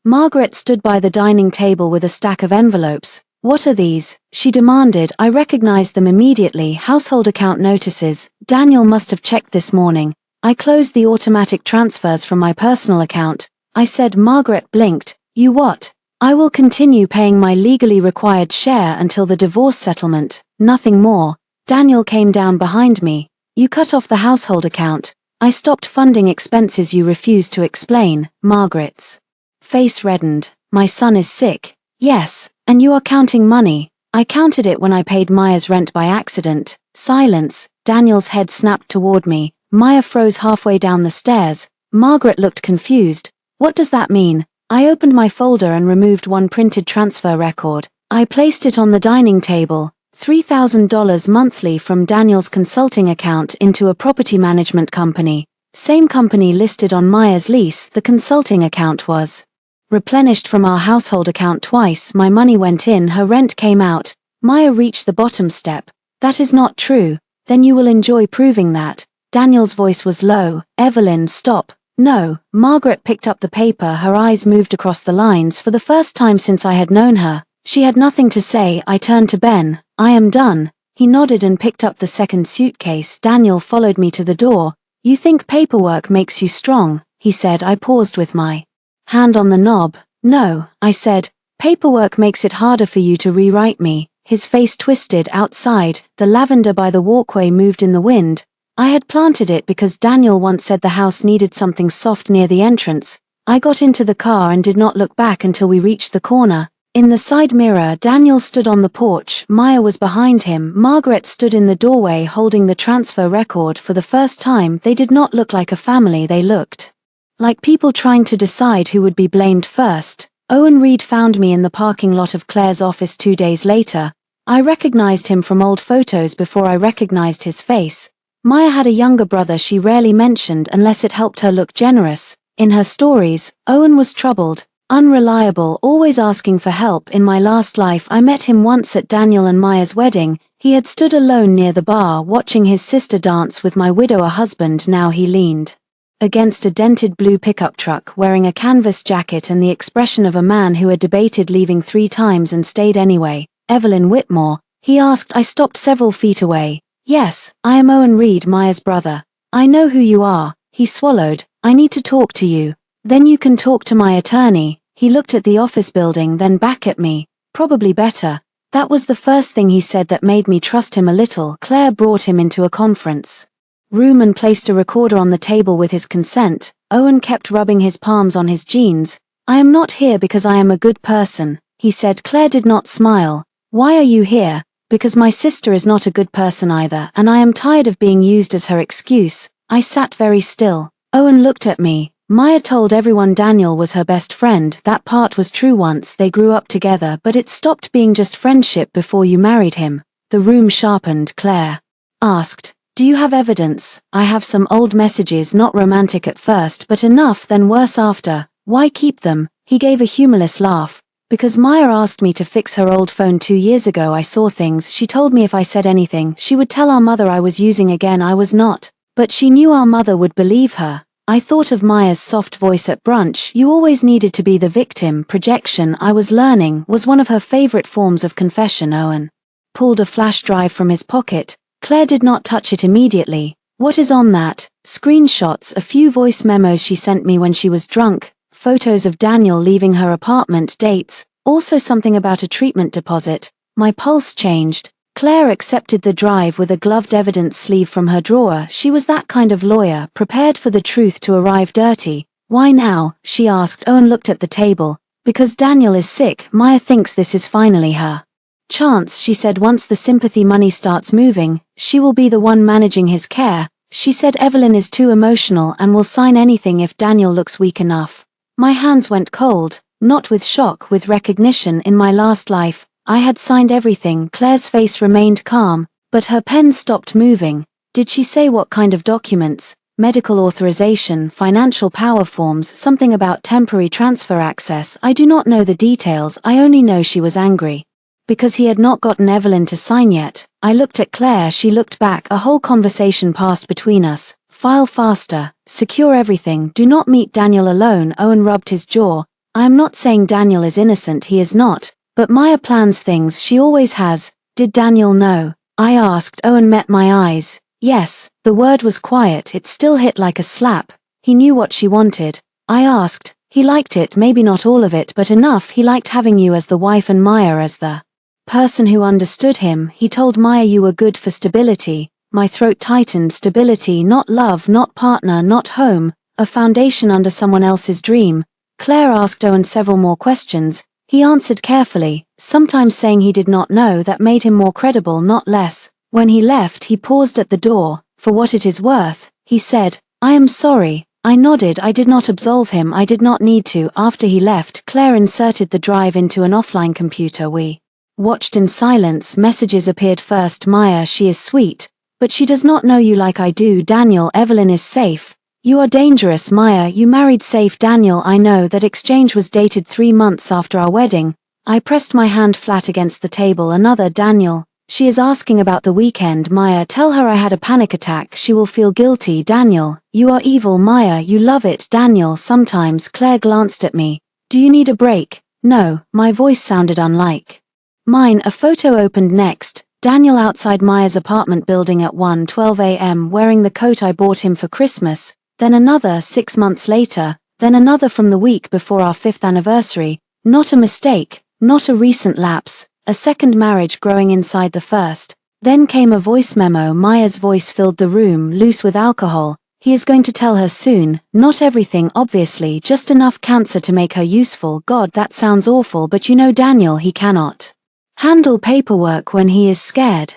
Margaret stood by the dining table with a stack of envelopes. What are these? She demanded. I recognized them immediately. Household account notices. Daniel must have checked this morning. I closed the automatic transfers from my personal account. I said. Margaret blinked. You what? I will continue paying my legally required share until the divorce settlement, nothing more. Daniel came down behind me. You cut off the household account. I stopped funding expenses you refused to explain. Margaret's face reddened. My son is sick. Yes, and you are counting money. I counted it when I paid Maya's rent by accident. Silence. Daniel's head snapped toward me. Maya froze halfway down the stairs. Margaret looked confused. What does that mean? I opened my folder and removed one printed transfer record. I placed it on the dining table. $3,000 monthly from Daniel's consulting account into a property management company. Same company listed on Maya's lease. The consulting account was replenished from our household account twice. My money went in, her rent came out. Maya reached the bottom step. That is not true. Then you will enjoy proving that. Daniel's voice was low. Evelyn, stop. No. Margaret picked up the paper, her eyes moved across the lines for the first time since I had known her. She had nothing to say. I turned to Ben. I am done. He nodded and picked up the second suitcase. Daniel followed me to the door. You think paperwork makes you strong, he said. I paused with my hand on the knob. No, I said. Paperwork makes it harder for you to rewrite me. His face twisted. Outside, the lavender by the walkway moved in the wind. I had planted it because Daniel once said the house needed something soft near the entrance. I got into the car and did not look back until we reached the corner. In the side mirror, Daniel stood on the porch. Maya was behind him. Margaret stood in the doorway holding the transfer record. For the first time, they did not look like a family. They looked like people trying to decide who would be blamed first. Owen Reed found me in the parking lot of Claire's office 2 days later. I recognized him from old photos before I recognized his face. Maya had a younger brother she rarely mentioned unless it helped her look generous. In her stories, Owen was troubled, unreliable, always asking for help. In my last life I met him once at Daniel and Maya's wedding. He had stood alone near the bar watching his sister dance with my widower husband. Now he leaned against a dented blue pickup truck wearing a canvas jacket and the expression of a man who had debated leaving 3 times and stayed anyway. Evelyn Whitmore, he asked. I stopped several feet away. Yes, I am Owen Reed, Maya's brother. I know who you are. He swallowed. I need to talk to you. Then you can talk to my attorney. He looked at the office building, then back at me. Probably better. That was the first thing he said that made me trust him a little. Claire brought him into a conference room and placed a recorder on the table with his consent. Owen kept rubbing his palms on his jeans. I am not here because I am a good person, he said. Claire did not smile. Why are you here? Because my sister is not a good person either, and I am tired of being used as her excuse. I sat very still. Owen looked at me. Maya told everyone Daniel was her best friend. That part was true once they grew up together, but it stopped being just friendship before you married him. The room sharpened. Claire asked, do you have evidence? I have some old messages, not romantic at first, but enough, then worse after. Why keep them? He gave a humorless laugh. Because Maya asked me to fix her old phone 2 years ago. I saw things. She told me if I said anything, she would tell our mother I was using again. I was not. But she knew our mother would believe her. I thought of Maya's soft voice at brunch. You always needed to be the victim. Projection, I was learning, was one of her favorite forms of confession. Owen pulled a flash drive from his pocket. Claire did not touch it immediately. What is on that? Screenshots, a few voice memos she sent me when she was drunk. Photos of Daniel leaving her apartment, dates, also something about a treatment deposit. My pulse changed. Claire accepted the drive with a gloved evidence sleeve from her drawer. She was that kind of lawyer, prepared for the truth to arrive dirty. Why now? She asked. Owen looked at the table. Because Daniel is sick. Maya thinks this is finally her chance, she said. Once the sympathy money starts moving, she will be the one managing his care. She said Evelyn is too emotional and will sign anything if Daniel looks weak enough. My hands went cold, not with shock, with recognition. In my last life, I had signed everything. Claire's face remained calm, but her pen stopped moving. Did she say what kind of documents? Medical authorization, financial power forms, something about temporary transfer access. I do not know the details. I only know she was angry because he had not gotten Evelyn to sign yet. I looked at Claire. She looked back. A whole conversation passed between us. File faster. Secure everything. Do not meet Daniel alone. Owen rubbed his jaw. I am not saying Daniel is innocent. He is not. But Maya plans things, she always has. Did Daniel know? I asked. Owen met my eyes. Yes, the word was quiet, it still hit like a slap. He knew what she wanted. I asked. He liked it, maybe not all of it, but enough. He liked having you as the wife and Maya as the person who understood him. He told Maya you were good for stability. My throat tightened. Stability, not love, not partner, not home, a foundation under someone else's dream. Claire asked Owen several more questions. He answered carefully, sometimes saying he did not know. That made him more credible, not less. When he left, he paused at the door. For what it is worth, he said, I am sorry. I nodded. I did not absolve him, I did not need to. After he left, Claire inserted the drive into an offline computer. We watched in silence. Messages appeared first. Maya, she is sweet, but she does not know you like I do. Daniel, Evelyn is safe. You are dangerous. Maya, you married safe. Daniel, I know. That exchange was dated 3 months after our wedding. I pressed my hand flat against the table. Another. Daniel, she is asking about the weekend. Maya, tell her I had a panic attack, she will feel guilty. Daniel, you are evil. Maya, you love it. Daniel, sometimes. Claire glanced at me. Do you need a break? No, my voice sounded unlike mine. A photo opened next. Daniel outside Maya's apartment building at 1:12 a.m. wearing the coat I bought him for Christmas. Then another 6 months later, then another from the week before our 5th anniversary. Not a mistake, not a recent lapse, a second marriage growing inside the first. Then came a voice memo. Maya's voice filled the room, loose with alcohol. He is going to tell her soon, not everything obviously, just enough cancer to make her useful. God, that sounds awful, but you know Daniel, he cannot handle paperwork when he is scared.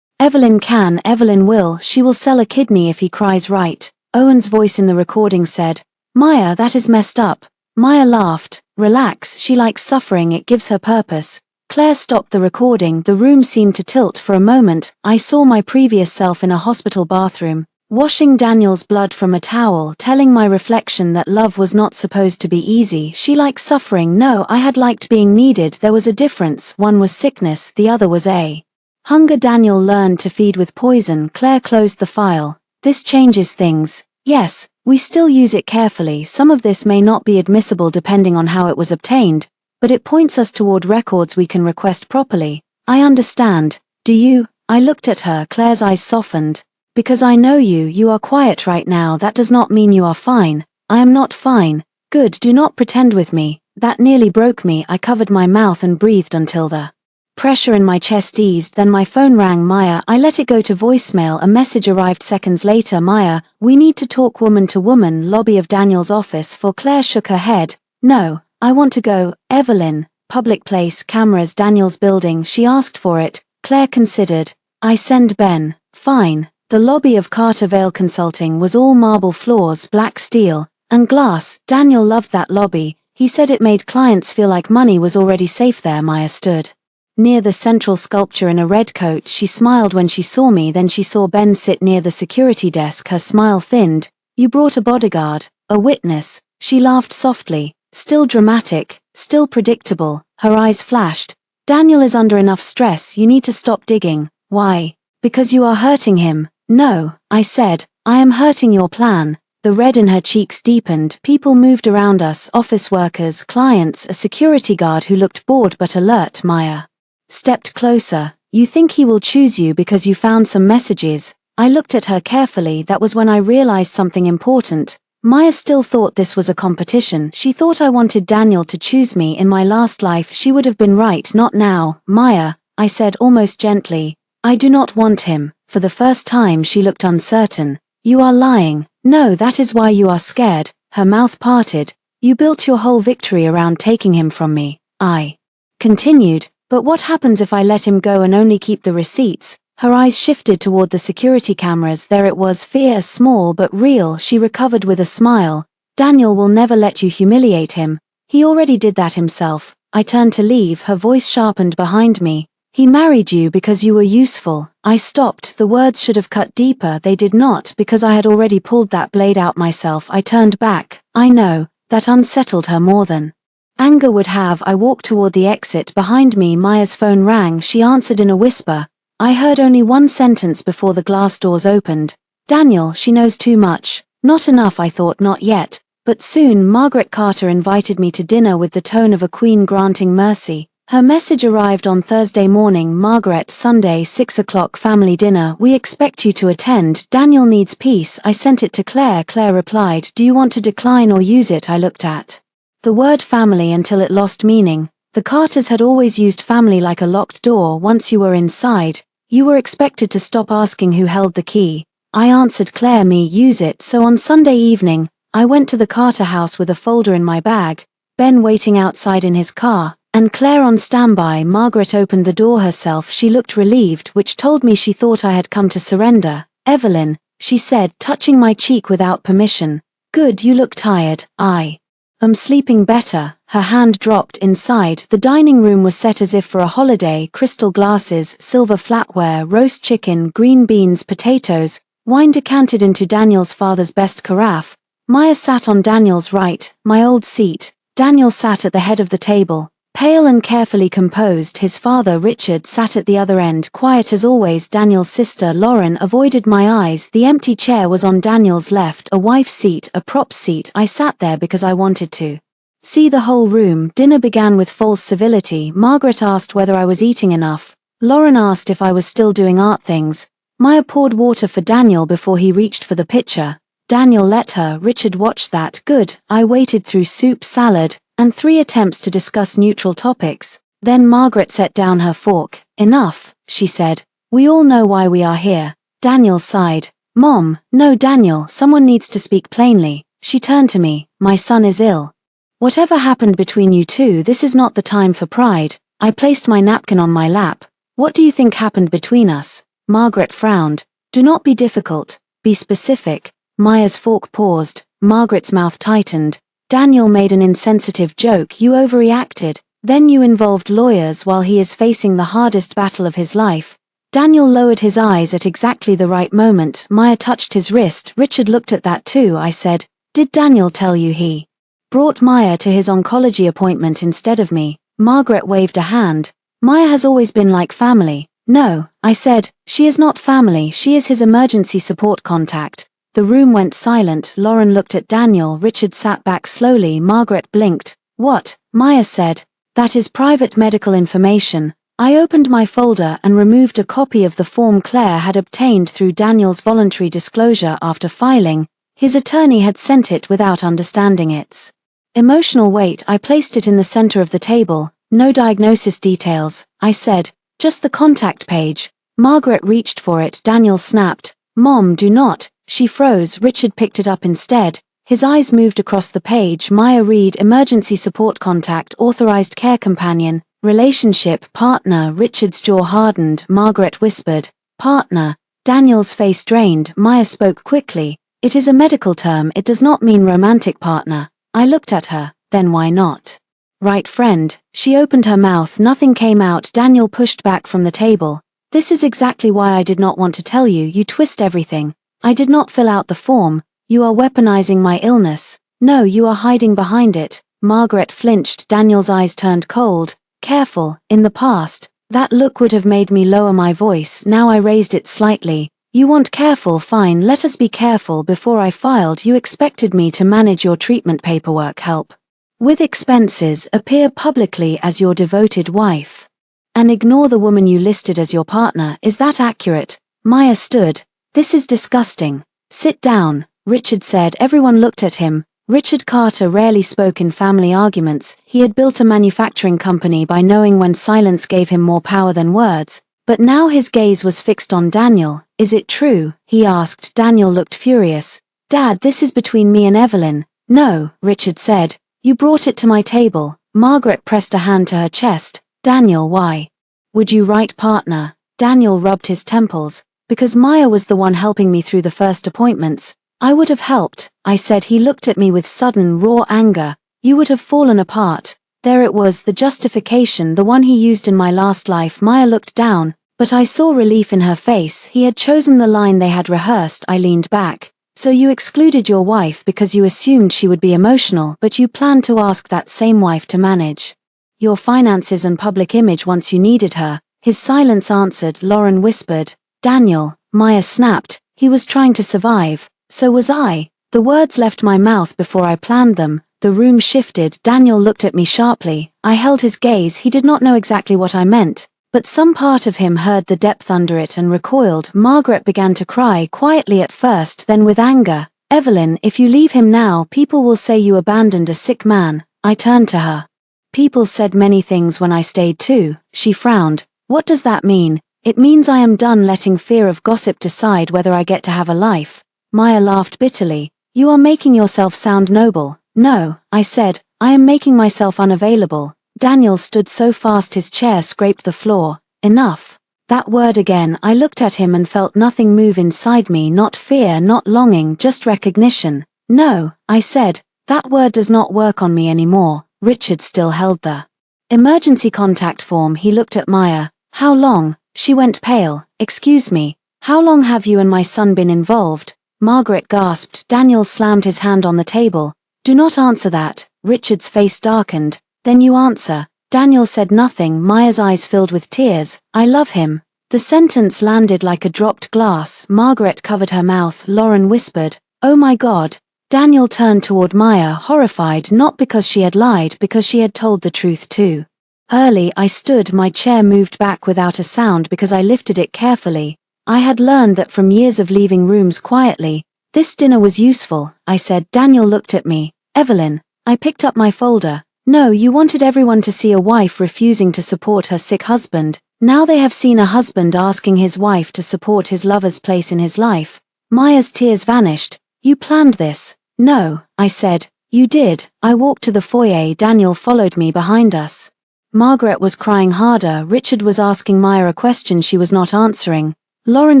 Evelyn can, Evelyn will, she will sell a kidney if he cries. Right. Owen's voice in the recording said, Maya, that is messed up. Maya laughed. Relax, she likes suffering, it gives her purpose. Claire stopped the recording. The room seemed to tilt for a moment. I saw my previous self in a hospital bathroom, washing Daniel's blood from a towel, telling my reflection that love was not supposed to be easy. She likes suffering. No, I had liked being needed. There was a difference. One was sickness, the other was a hunger. Daniel learned to feed with poison. Claire closed the file. This changes things. Yes, we still use it carefully. Some of this may not be admissible depending on how it was obtained, but it points us toward records we can request properly. I understand. Do you? I looked at her. Claire's eyes softened. Because I know you, you are quiet right now. That does not mean you are fine. I am not fine. Good, do not pretend with me. That nearly broke me. I covered my mouth and breathed until the pressure in my chest eased. Then my phone rang. Maya, I let it go to voicemail. A message arrived seconds later. Maya, we need to talk. Woman to woman. Lobby of Daniel's office. For Claire shook her head. No, I want to go. Evelyn. Public place. Cameras. Daniel's building. She asked for it. Claire considered. I send Ben. Fine. The lobby of Carter Vale Consulting was all marble floors, black steel, and glass. Daniel loved that lobby. He said it made clients feel like money was already safe there. Maya stood near the central sculpture in a red coat. She smiled when she saw me. Then she saw Ben sit near the security desk. Her smile thinned. You brought a bodyguard, a witness. She laughed softly, still dramatic, still predictable. Her eyes flashed. Daniel is under enough stress. You need to stop digging. Why? Because you are hurting him. No, I said, I am hurting your plan. The red in her cheeks deepened. People moved around us, office workers, clients, a security guard who looked bored but alert. Maya stepped closer. You think he will choose you because you found some messages? I looked at her carefully. That was when I realized something important. Maya still thought this was a competition. She thought I wanted Daniel to choose me. In my last life she would have been right, not now. Maya, I said almost gently, I do not want him. For the first time she looked uncertain. You are lying. No, that is why you are scared. Her mouth parted. You built your whole victory around taking him from me. I continued. But what happens if I let him go and only keep the receipts? Her eyes shifted toward the security cameras. There it was, fear, small but real. She recovered with a smile. Daniel will never let you humiliate him. He already did that himself. I turned to leave. Her voice sharpened behind me. He married you because you were useful. I stopped. The words should have cut deeper. They did not, because I had already pulled that blade out myself. I turned back. I know, that unsettled her more than anger would have. I walked toward the exit. Behind me, Maya's phone rang. She answered in a whisper. I heard only one sentence before the glass doors opened. Daniel, she knows too much. Not enough, I thought, not yet. But soon, Margaret Carter invited me to dinner with the tone of a queen granting mercy. Her message arrived on Thursday morning. Margaret, Sunday 6 o'clock family dinner. We expect you to attend. Daniel needs peace. I sent it to Claire. Claire replied, do you want to decline or use it? I looked at the word family until it lost meaning. The Carters had always used family like a locked door. Once you were inside, you were expected to stop asking who held the key. I answered Claire, me use it. So on Sunday evening, I went to the Carter house with a folder in my bag, Ben waiting outside in his car, and Claire on standby. Margaret opened the door herself. She looked relieved, which told me she thought I had come to surrender. Evelyn, she said, touching my cheek without permission. Good, you look tired. I'm sleeping better. Her hand dropped inside. The dining room was set as if for a holiday. Crystal glasses, silver flatware, roast chicken, green beans, potatoes, wine decanted into Daniel's father's best carafe. Maya sat on Daniel's right, my old seat. Daniel sat at the head of the table, pale and carefully composed. His father, Richard, sat at the other end, quiet as always. Daniel's sister, Lauren, avoided my eyes. The empty chair was on Daniel's left, a wife's seat, a prop seat. I sat there because I wanted to see the whole room. Dinner began with false civility. Margaret asked whether I was eating enough. Lauren asked if I was still doing art things. Maya poured water for Daniel before he reached for the pitcher. Daniel let her. Richard watched that. Good. I waited through soup, salad, and 3 attempts to discuss neutral topics. Then Margaret set down her fork. Enough, she said. We all know why we are here. Daniel sighed. Mom, no Daniel, someone needs to speak plainly. She turned to me. My son is ill. Whatever happened between you two, this is not the time for pride. I placed my napkin on my lap. What do you think happened between us? Margaret frowned. Do not be difficult. Be specific. Maya's fork paused. Margaret's mouth tightened. Daniel made an insensitive joke. You overreacted. Then you involved lawyers while he is facing the hardest battle of his life. Daniel lowered his eyes at exactly the right moment. Maya touched his wrist. Richard looked at that too. I said, did Daniel tell you he brought Maya to his oncology appointment instead of me? Margaret waved a hand. Maya has always been like family. No, I said, she is not family. She is his emergency support contact. The room went silent. Lauren looked at Daniel. Richard sat back slowly. Margaret blinked. What? Maya said. That is private medical information. I opened my folder and removed a copy of the form Claire had obtained through Daniel's voluntary disclosure after filing. His attorney had sent it without understanding its emotional weight. I placed it in the center of the table. No diagnosis details, I said. Just the contact page. Margaret reached for it. Daniel snapped. Mom, do not. She froze. Richard picked it up instead. His eyes moved across the page. Maya read emergency support contact, authorized care companion, relationship, partner. Richard's jaw hardened. Margaret whispered, partner. Daniel's face drained. Maya spoke quickly. It is a medical term. It does not mean romantic partner. I looked at her. Then why not? Right friend. She opened her mouth. Nothing came out. Daniel pushed back from the table. This is exactly why I did not want to tell you. You twist everything. I did not fill out the form. You are weaponizing my illness. No, you are hiding behind it. Margaret flinched. Daniel's eyes turned cold. Careful. In the past, that look would have made me lower my voice. Now I raised it slightly. You want careful? Fine, let us be careful. Before I filed, you expected me to manage your treatment paperwork, help with expenses, appear publicly as your devoted wife, and ignore the woman you listed as your partner. Is that accurate? Maya stood. This is disgusting. Sit down, Richard said. Everyone looked at him. Richard Carter rarely spoke in family arguments. He had built a manufacturing company by knowing when silence gave him more power than words. But now his gaze was fixed on Daniel. Is it true? He asked. Daniel looked furious. Dad, this is between me and Evelyn. No, Richard said. You brought it to my table. Margaret pressed a hand to her chest. Daniel, why would you write partner? Daniel rubbed his temples. Because Maya was the one helping me through the first appointments. I would have helped, I said. He looked at me with sudden, raw anger. You would have fallen apart. There it was, the justification, the one he used in my last life. Maya looked down, but I saw relief in her face. He had chosen the line they had rehearsed. I leaned back. So you excluded your wife because you assumed she would be emotional, but you planned to ask that same wife to manage your finances and public image once you needed her. His silence answered. Lauren whispered. Daniel. Maya snapped. He was trying to survive. So was I. The words left my mouth before I planned them. The room shifted. Daniel looked at me sharply. I held his gaze. He did not know exactly what I meant, but some part of him heard the depth under it and recoiled. Margaret began to cry, quietly at first, then with anger. Evelyn, if you leave him now, people will say you abandoned a sick man. I turned to her. People said many things when I stayed too. She frowned. What does that mean? It means I am done letting fear of gossip decide whether I get to have a life. Maya laughed bitterly. You are making yourself sound noble. No, I said, I am making myself unavailable. Daniel stood so fast his chair scraped the floor. Enough. That word again. I looked at him and felt nothing move inside me, not fear, not longing, just recognition. No, I said, that word does not work on me anymore. Richard still held the emergency contact form. He looked at Maya. How long? She went pale. Excuse me, how long have you and my son been involved? Margaret gasped. Daniel slammed his hand on the table. Do not answer that. Richard's face darkened. Then you answer. Daniel said nothing. Maya's eyes filled with tears. I love him. The sentence landed like a dropped glass. Margaret covered her mouth. Lauren whispered, oh my God. Daniel turned toward Maya, horrified, not because she had lied, because she had told the truth too. Early, I stood. My chair moved back without a sound because I lifted it carefully. I had learned that from years of leaving rooms quietly. This dinner was useful, I said. Daniel looked at me. Evelyn. I picked up my folder. No, you wanted everyone to see a wife refusing to support her sick husband. Now they have seen a husband asking his wife to support his lover's place in his life. Maya's tears vanished. You planned this. No, I said. You did. I walked to the foyer. Daniel followed me behind us. Margaret was crying harder. Richard was asking Maya a question she was not answering. Lauren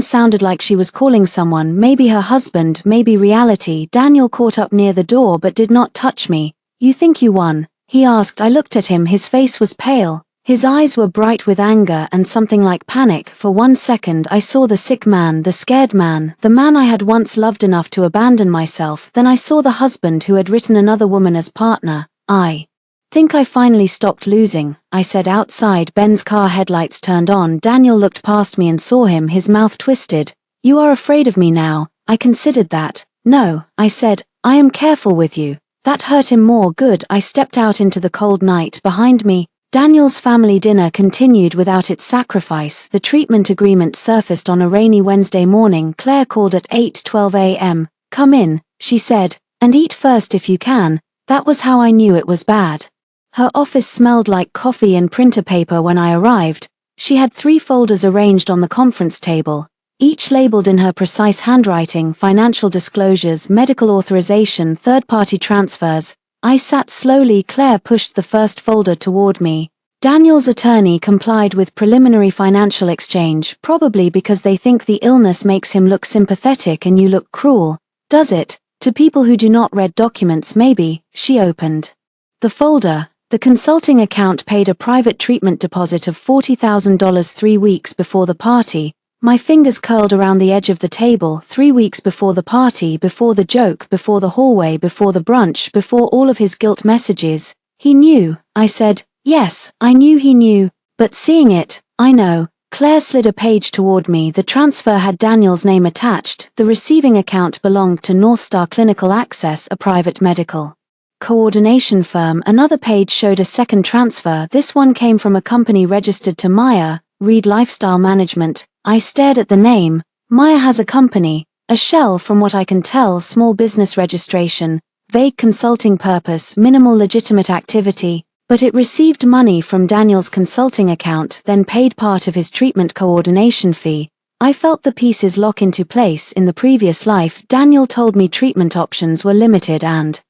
sounded like she was calling someone, maybe her husband, maybe reality. Daniel caught up near the door but did not touch me. You think you won? He asked. I looked at him. His face was pale. His eyes were bright with anger and something like panic. For 1 second I saw the sick man, the scared man, the man I had once loved enough to abandon myself. Then I saw the husband who had written another woman as partner. I think I finally stopped losing, I said. Outside, Ben's car headlights turned on. Daniel looked past me and saw him, his mouth twisted. You are afraid of me now. I considered that. No, I said, I am careful with you. That hurt him more. Good. I stepped out into the cold night. Behind me, Daniel's family dinner continued without its sacrifice. The treatment agreement surfaced on a rainy Wednesday morning. Claire called at 8:12 a.m. Come in, she said, and eat first if you can. That was how I knew it was bad. Her office smelled like coffee and printer paper when I arrived. She had 3 folders arranged on the conference table, each labeled in her precise handwriting: financial disclosures, medical authorization, third-party transfers. I sat slowly. Claire pushed the first folder toward me. Daniel's attorney complied with preliminary financial exchange, probably because they think the illness makes him look sympathetic and you look cruel. Does it? To people who do not read documents, maybe. She opened the folder. The consulting account paid a private treatment deposit of $40,000 3 weeks before the party. My fingers curled around the edge of the table. 3 weeks before the party, before the joke, before the hallway, before the brunch, before all of his guilt messages. He knew, I said. Yes, I knew he knew, but seeing it, I know. Claire slid a page toward me. The transfer had Daniel's name attached. The receiving account belonged to Northstar Clinical Access, a private medical coordination firm. Another page showed a second transfer. This one came from a company registered to Maya, Reed Lifestyle Management. I stared at the name. Maya has a company, a shell from what I can tell, small business registration, vague consulting purpose, minimal legitimate activity, but it received money from Daniel's consulting account, then paid part of his treatment coordination fee. I felt the pieces lock into place. In the previous life, Daniel told me treatment options were limited and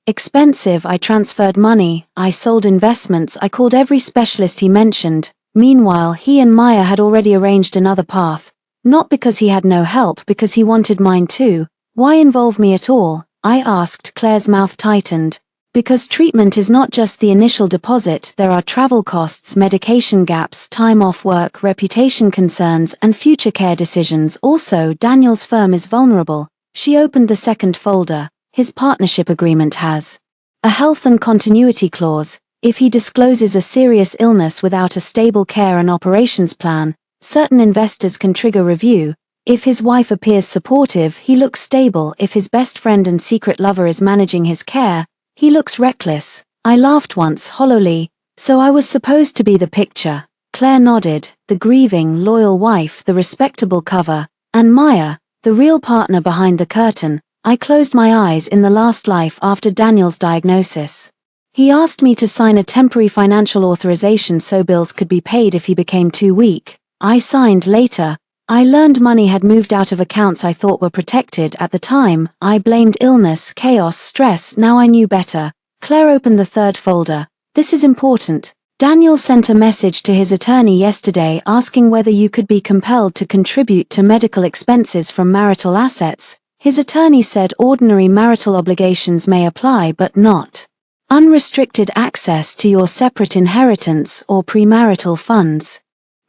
expensive. I transferred money, I sold investments, I called every specialist he mentioned. Meanwhile, he and Maya had already arranged another path. Not because he had no help, because he wanted mine too. Why involve me at all? I asked. Claire's mouth tightened. Because treatment is not just the initial deposit. There are travel costs, medication gaps, time off work, reputation concerns, and future care decisions. Also, Daniel's firm is vulnerable. She opened the second folder. His partnership agreement has a health and continuity clause. If he discloses a serious illness without a stable care and operations plan, certain investors can trigger review. If his wife appears supportive, he looks stable. If his best friend and secret lover is managing his care, He looks reckless. I laughed once, hollowly. So I was supposed to be the picture. Claire nodded, the grieving, loyal wife, the respectable cover, and Maya, the real partner behind the curtain. I closed my eyes in the last life after Daniel's diagnosis. He asked me to sign a temporary financial authorization so bills could be paid if he became too weak. I signed later. I learned money had moved out of accounts I thought were protected at the time. I blamed illness, chaos, stress. Now I knew better. Claire opened the third folder. This is important. Daniel sent a message to his attorney yesterday asking whether you could be compelled to contribute to medical expenses from marital assets. His attorney said ordinary marital obligations may apply but not unrestricted access to your separate inheritance or premarital funds.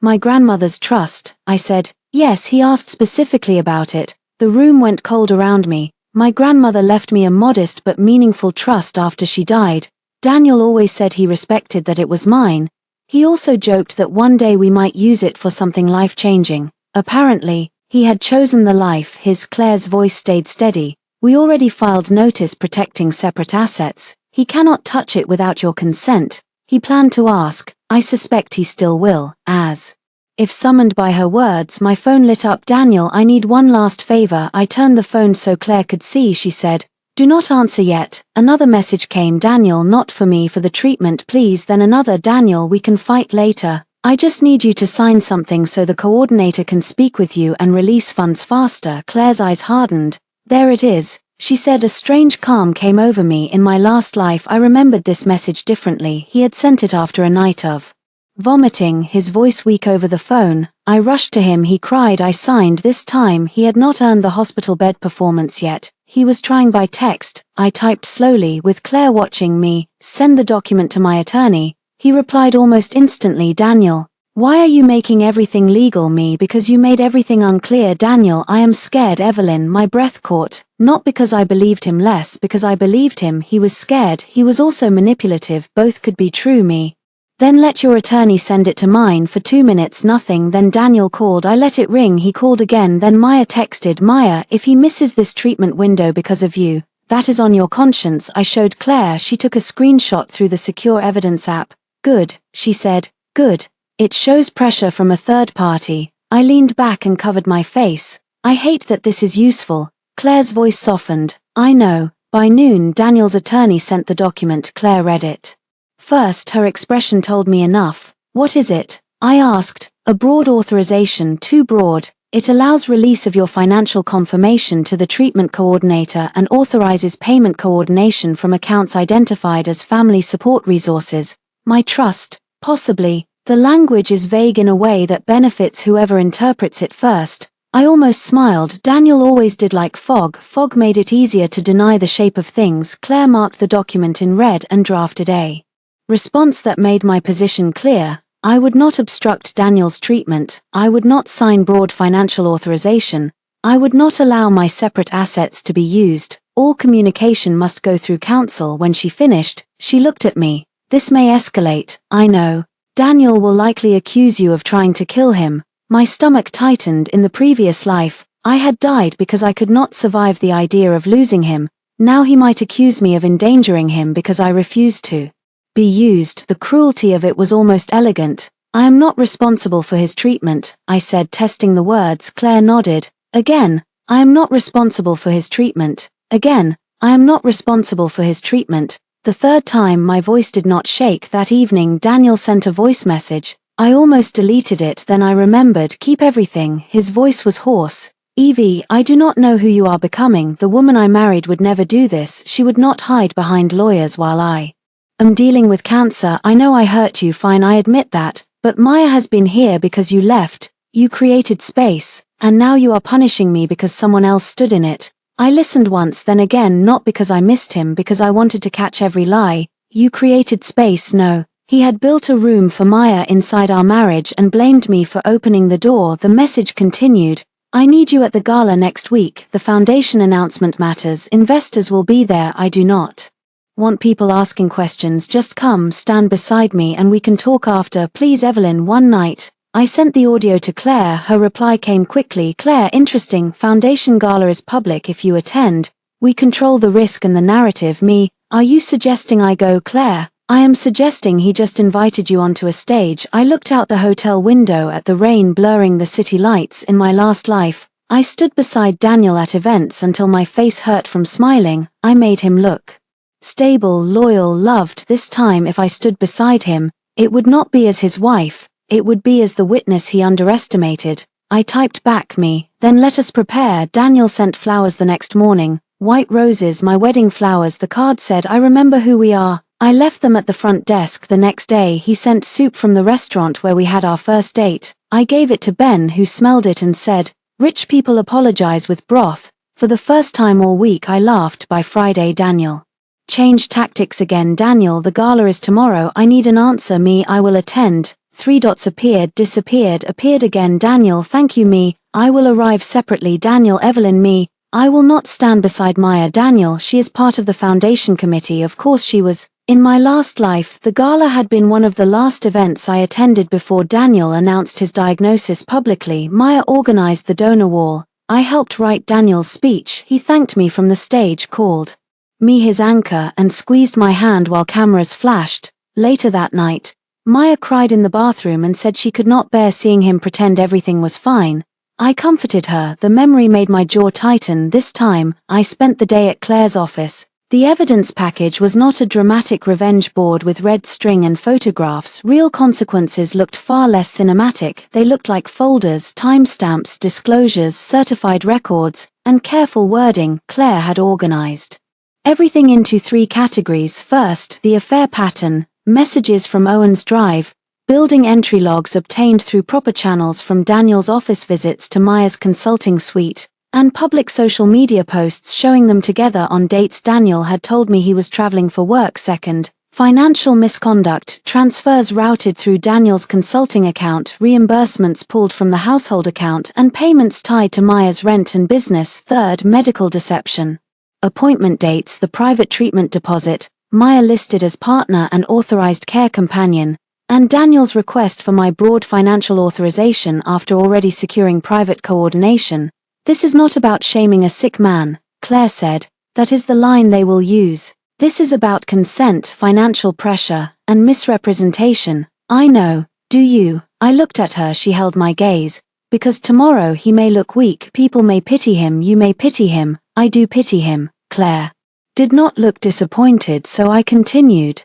My grandmother's trust, I said. Yes, he asked specifically about it. The room went cold around me. My grandmother left me a modest but meaningful trust after she died. Daniel always said he respected that it was mine. He also joked that one day we might use it for something life-changing. Apparently, he had chosen the life. Claire's voice stayed steady. We already filed notice protecting separate assets. He cannot touch it without your consent. He planned to ask. I suspect he still will, as if summoned by her words. My phone lit up. Daniel, I need one last favor. I turned the phone so Claire could see. She said, do not answer yet. Another message came. Daniel, not for me, for the treatment please. Then another. Daniel, we can fight later. I just need you to sign something so the coordinator can speak with you and release funds faster. Claire's eyes hardened. There it is, she said. A strange calm came over me. In my last life I remembered this message differently. He had sent it after a night of vomiting, his voice weak over the phone. I rushed to him. He cried. I signed. This time he had not earned the hospital bed performance yet. He was trying by text. I typed slowly, with Claire watching me. Send the document to my attorney. He replied almost instantly. Daniel, why are you making everything legal? Me, because you made everything unclear. Daniel, I am scared. Evelyn, my breath caught. Not because I believed him less, because I believed him. He was scared. He was also manipulative. Both could be true. Me. Then let your attorney send it to mine. For 2 minutes nothing. Then Daniel called. I let it ring. He called again. Then Maya texted. Maya, if he misses this treatment window because of you, that is on your conscience. I showed Claire. She took a screenshot through the secure evidence app. Good, she said. Good. It shows pressure from a third party. I leaned back and covered my face. I hate that this is useful. Claire's voice softened. I know. By noon Daniel's attorney sent the document. Claire read it. First her expression told me enough. What is it? I asked. A broad authorization. Too broad. It allows release of your financial confirmation to the treatment coordinator and authorizes payment coordination from accounts identified as family support resources. My trust, possibly. The language is vague in a way that benefits whoever interprets it first. I almost smiled. Daniel always did like fog. Fog made it easier to deny the shape of things. Claire marked the document in red and drafted a response that made my position clear. I would not obstruct Daniel's treatment. I would not sign broad financial authorization. I would not allow my separate assets to be used. All communication must go through counsel. When she finished, she looked at me. This may escalate. I know. Daniel will likely accuse you of trying to kill him. My stomach tightened. In the previous life, I had died because I could not survive the idea of losing him. Now he might accuse me of endangering him because I refused to be used. The cruelty of it was almost elegant. I am not responsible for his treatment, I said, testing the words. Claire nodded. Again, I am not responsible for his treatment. Again, I am not responsible for his treatment. The third time my voice did not shake. That evening Daniel sent a voice message. I almost deleted it, then I remembered. Keep everything. His voice was hoarse. Evie, I do not know who you are becoming. The woman I married would never do this. She would not hide behind lawyers while I am dealing with cancer. I know I hurt you. Fine, I admit that. But Maya has been here because you left. You created space. And now you are punishing me because someone else stood in it. I listened once, then again, not because I missed him, because I wanted to catch every lie. You created space. No. He had built a room for Maya inside our marriage and blamed me for opening the door. The message continued. I need you at the gala next week. The foundation announcement matters. Investors will be there. I do not want people asking questions. Just come, stand beside me, and we can talk after. Please, Evelyn. One night. I sent the audio to Claire. Her reply came quickly. Claire, interesting. Foundation gala is public if you attend. We control the risk and the narrative. Me, Are you suggesting I go, Claire? I am suggesting he just invited you onto a stage. I looked out the hotel window at the rain blurring the city lights. In my last life, I stood beside Daniel at events until my face hurt from smiling. I made him look stable, loyal, loved. This time if I stood beside him, it would not be as his wife, it would be as the witness he underestimated. I typed back me, then let us prepare. Daniel sent flowers the next morning, white roses, my wedding flowers. The card said, I remember who we are. I left them at the front desk. The next day he sent soup from the restaurant where we had our first date. I gave it to Ben, who smelled it and said, rich people apologize with broth. For the first time all week I laughed. By Friday Daniel changed tactics again. Daniel, the gala is tomorrow. I need an answer. Me, I will attend. 3 dots appeared, disappeared, appeared again. Daniel, thank you. Me, I will arrive separately. Daniel, Evelyn. Me, I will not stand beside Maya. Daniel, she is part of the foundation committee. Of course she was. In my last life, the gala had been one of the last events I attended before Daniel announced his diagnosis publicly. Maya organized the donor wall. I helped write Daniel's speech. He thanked me from the stage, called me his anchor, and squeezed my hand while cameras flashed. Later that night, Maya cried in the bathroom and said she could not bear seeing him pretend everything was fine. I comforted her. The memory made my jaw tighten. This time, I spent the day at Claire's office. The evidence package was not a dramatic revenge board with red string and photographs. Real consequences looked far less cinematic. They looked like folders, timestamps, disclosures, certified records, and careful wording. Claire had organized everything into 3 categories. First, the affair pattern, messages from Owen's drive, building entry logs obtained through proper channels from Daniel's office visits to Maya's consulting suite, and public social media posts showing them together on dates Daniel had told me he was traveling for work. Second, financial misconduct, transfers routed through Daniel's consulting account, reimbursements pulled from the household account, and payments tied to Maya's rent and business. Third, medical deception, appointment dates, the private treatment deposit, Maya listed as partner and authorized care companion, and Daniel's request for my broad financial authorization after already securing private coordination. This is not about shaming a sick man, Claire said. That is the line they will use. This is about consent, financial pressure, and misrepresentation. I know, do you? I looked at her. She held my gaze. Because tomorrow he may look weak, people may pity him, you may pity him, I do pity him. Claire did not look disappointed, so I continued.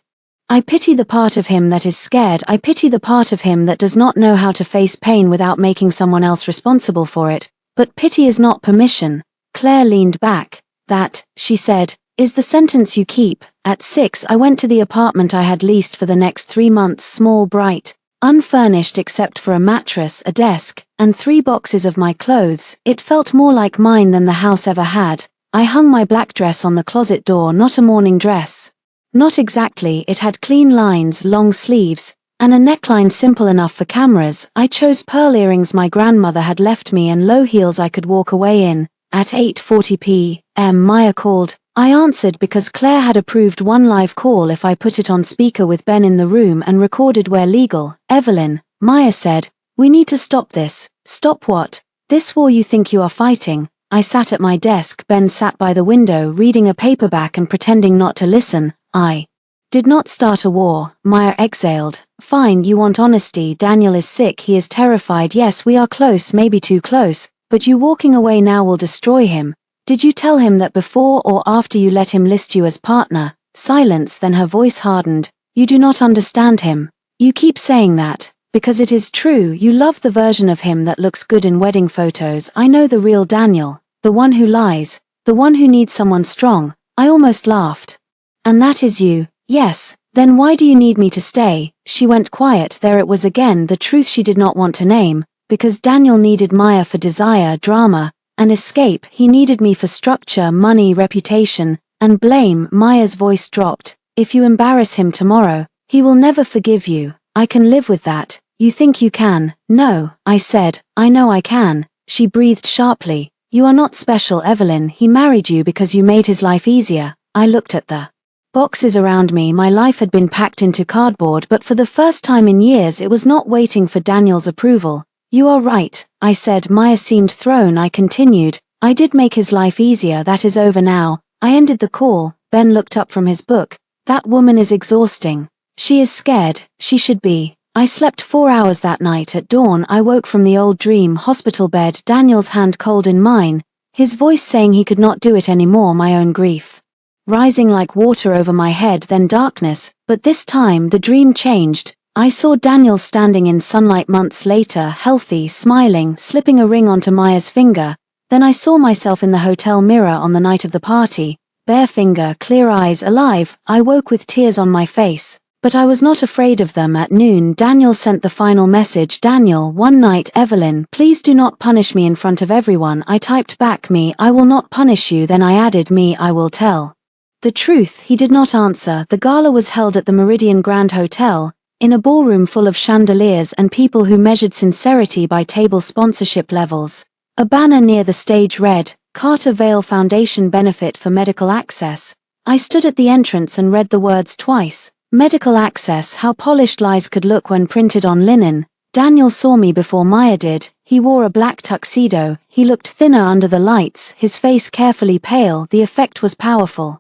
I pity the part of him that is scared. I pity the part of him that does not know how to face pain without making someone else responsible for it. But pity is not permission. Claire leaned back. That, she said, is the sentence you keep. At 6 I went to the apartment I had leased for the next 3 months. Small, bright, unfurnished except for a mattress, a desk, and 3 boxes of my clothes. It felt more like mine than the house ever had. I hung my black dress on the closet door. Not a morning dress. Not exactly. It had clean lines, long sleeves, and a neckline simple enough for cameras. I chose pearl earrings my grandmother had left me and low heels I could walk away in. At 8:40 p.m. Maya called. I answered because Claire had approved one live call if I put it on speaker with Ben in the room and recorded where legal. Evelyn, Maya said, we need to stop this. Stop what? This war you think you are fighting. I sat at my desk. Ben sat by the window reading a paperback and pretending not to listen. I did not start a war. Maya exhaled. Fine, you want honesty. Daniel is sick, he is terrified. Yes, we are close, maybe too close, but you walking away now will destroy him. Did you tell him that before or after you let him list you as partner? Silence, then her voice hardened. You do not understand him. You keep saying that, because it is true. You love the version of him that looks good in wedding photos. I know the real Daniel, the one who lies, the one who needs someone strong. I almost laughed. And that is you. Yes, then why do you need me to stay? She went quiet. There it was again, the truth she did not want to name. Because Daniel needed Maya for desire, drama, and escape. He needed me for structure, money, reputation, and blame. Maya's voice dropped. If you embarrass him tomorrow, he will never forgive you. I can live with that. You think you can? No, I said. I know I can. She breathed sharply. You are not special, Evelyn. He married you because you made his life easier. I looked at the boxes around me. My life had been packed into cardboard, but for the first time in years it was not waiting for Daniel's approval. You are right, I said. Maya seemed thrown. I continued. I did make his life easier. That is over now. I ended the call. Ben looked up from his book. That woman is exhausting. She is scared, she should be. I slept 4 hours that night. At dawn I woke from the old dream hospital bed, Daniel's hand cold in mine, his voice saying he could not do it anymore, my own grief rising like water over my head, then darkness, but this time the dream changed. I saw Daniel standing in sunlight months later, healthy, smiling, slipping a ring onto Maya's finger. Then I saw myself in the hotel mirror on the night of the party, bare finger, clear eyes, alive. I woke with tears on my face, but I was not afraid of them. At noon, Daniel sent the final message. Daniel, one night, Evelyn, please do not punish me in front of everyone. I typed back, me, I will not punish you. Then I added, me, I will tell the truth. He did not answer. The gala was held at the Meridian Grand Hotel, in a ballroom full of chandeliers and people who measured sincerity by table sponsorship levels. A banner near the stage read, Carter Vale Foundation Benefit for Medical Access. I stood at the entrance and read the words twice. Medical access, how polished lies could look when printed on linen. Daniel saw me before Maya did. He wore a black tuxedo. He looked thinner under the lights, his face carefully pale. The effect was powerful.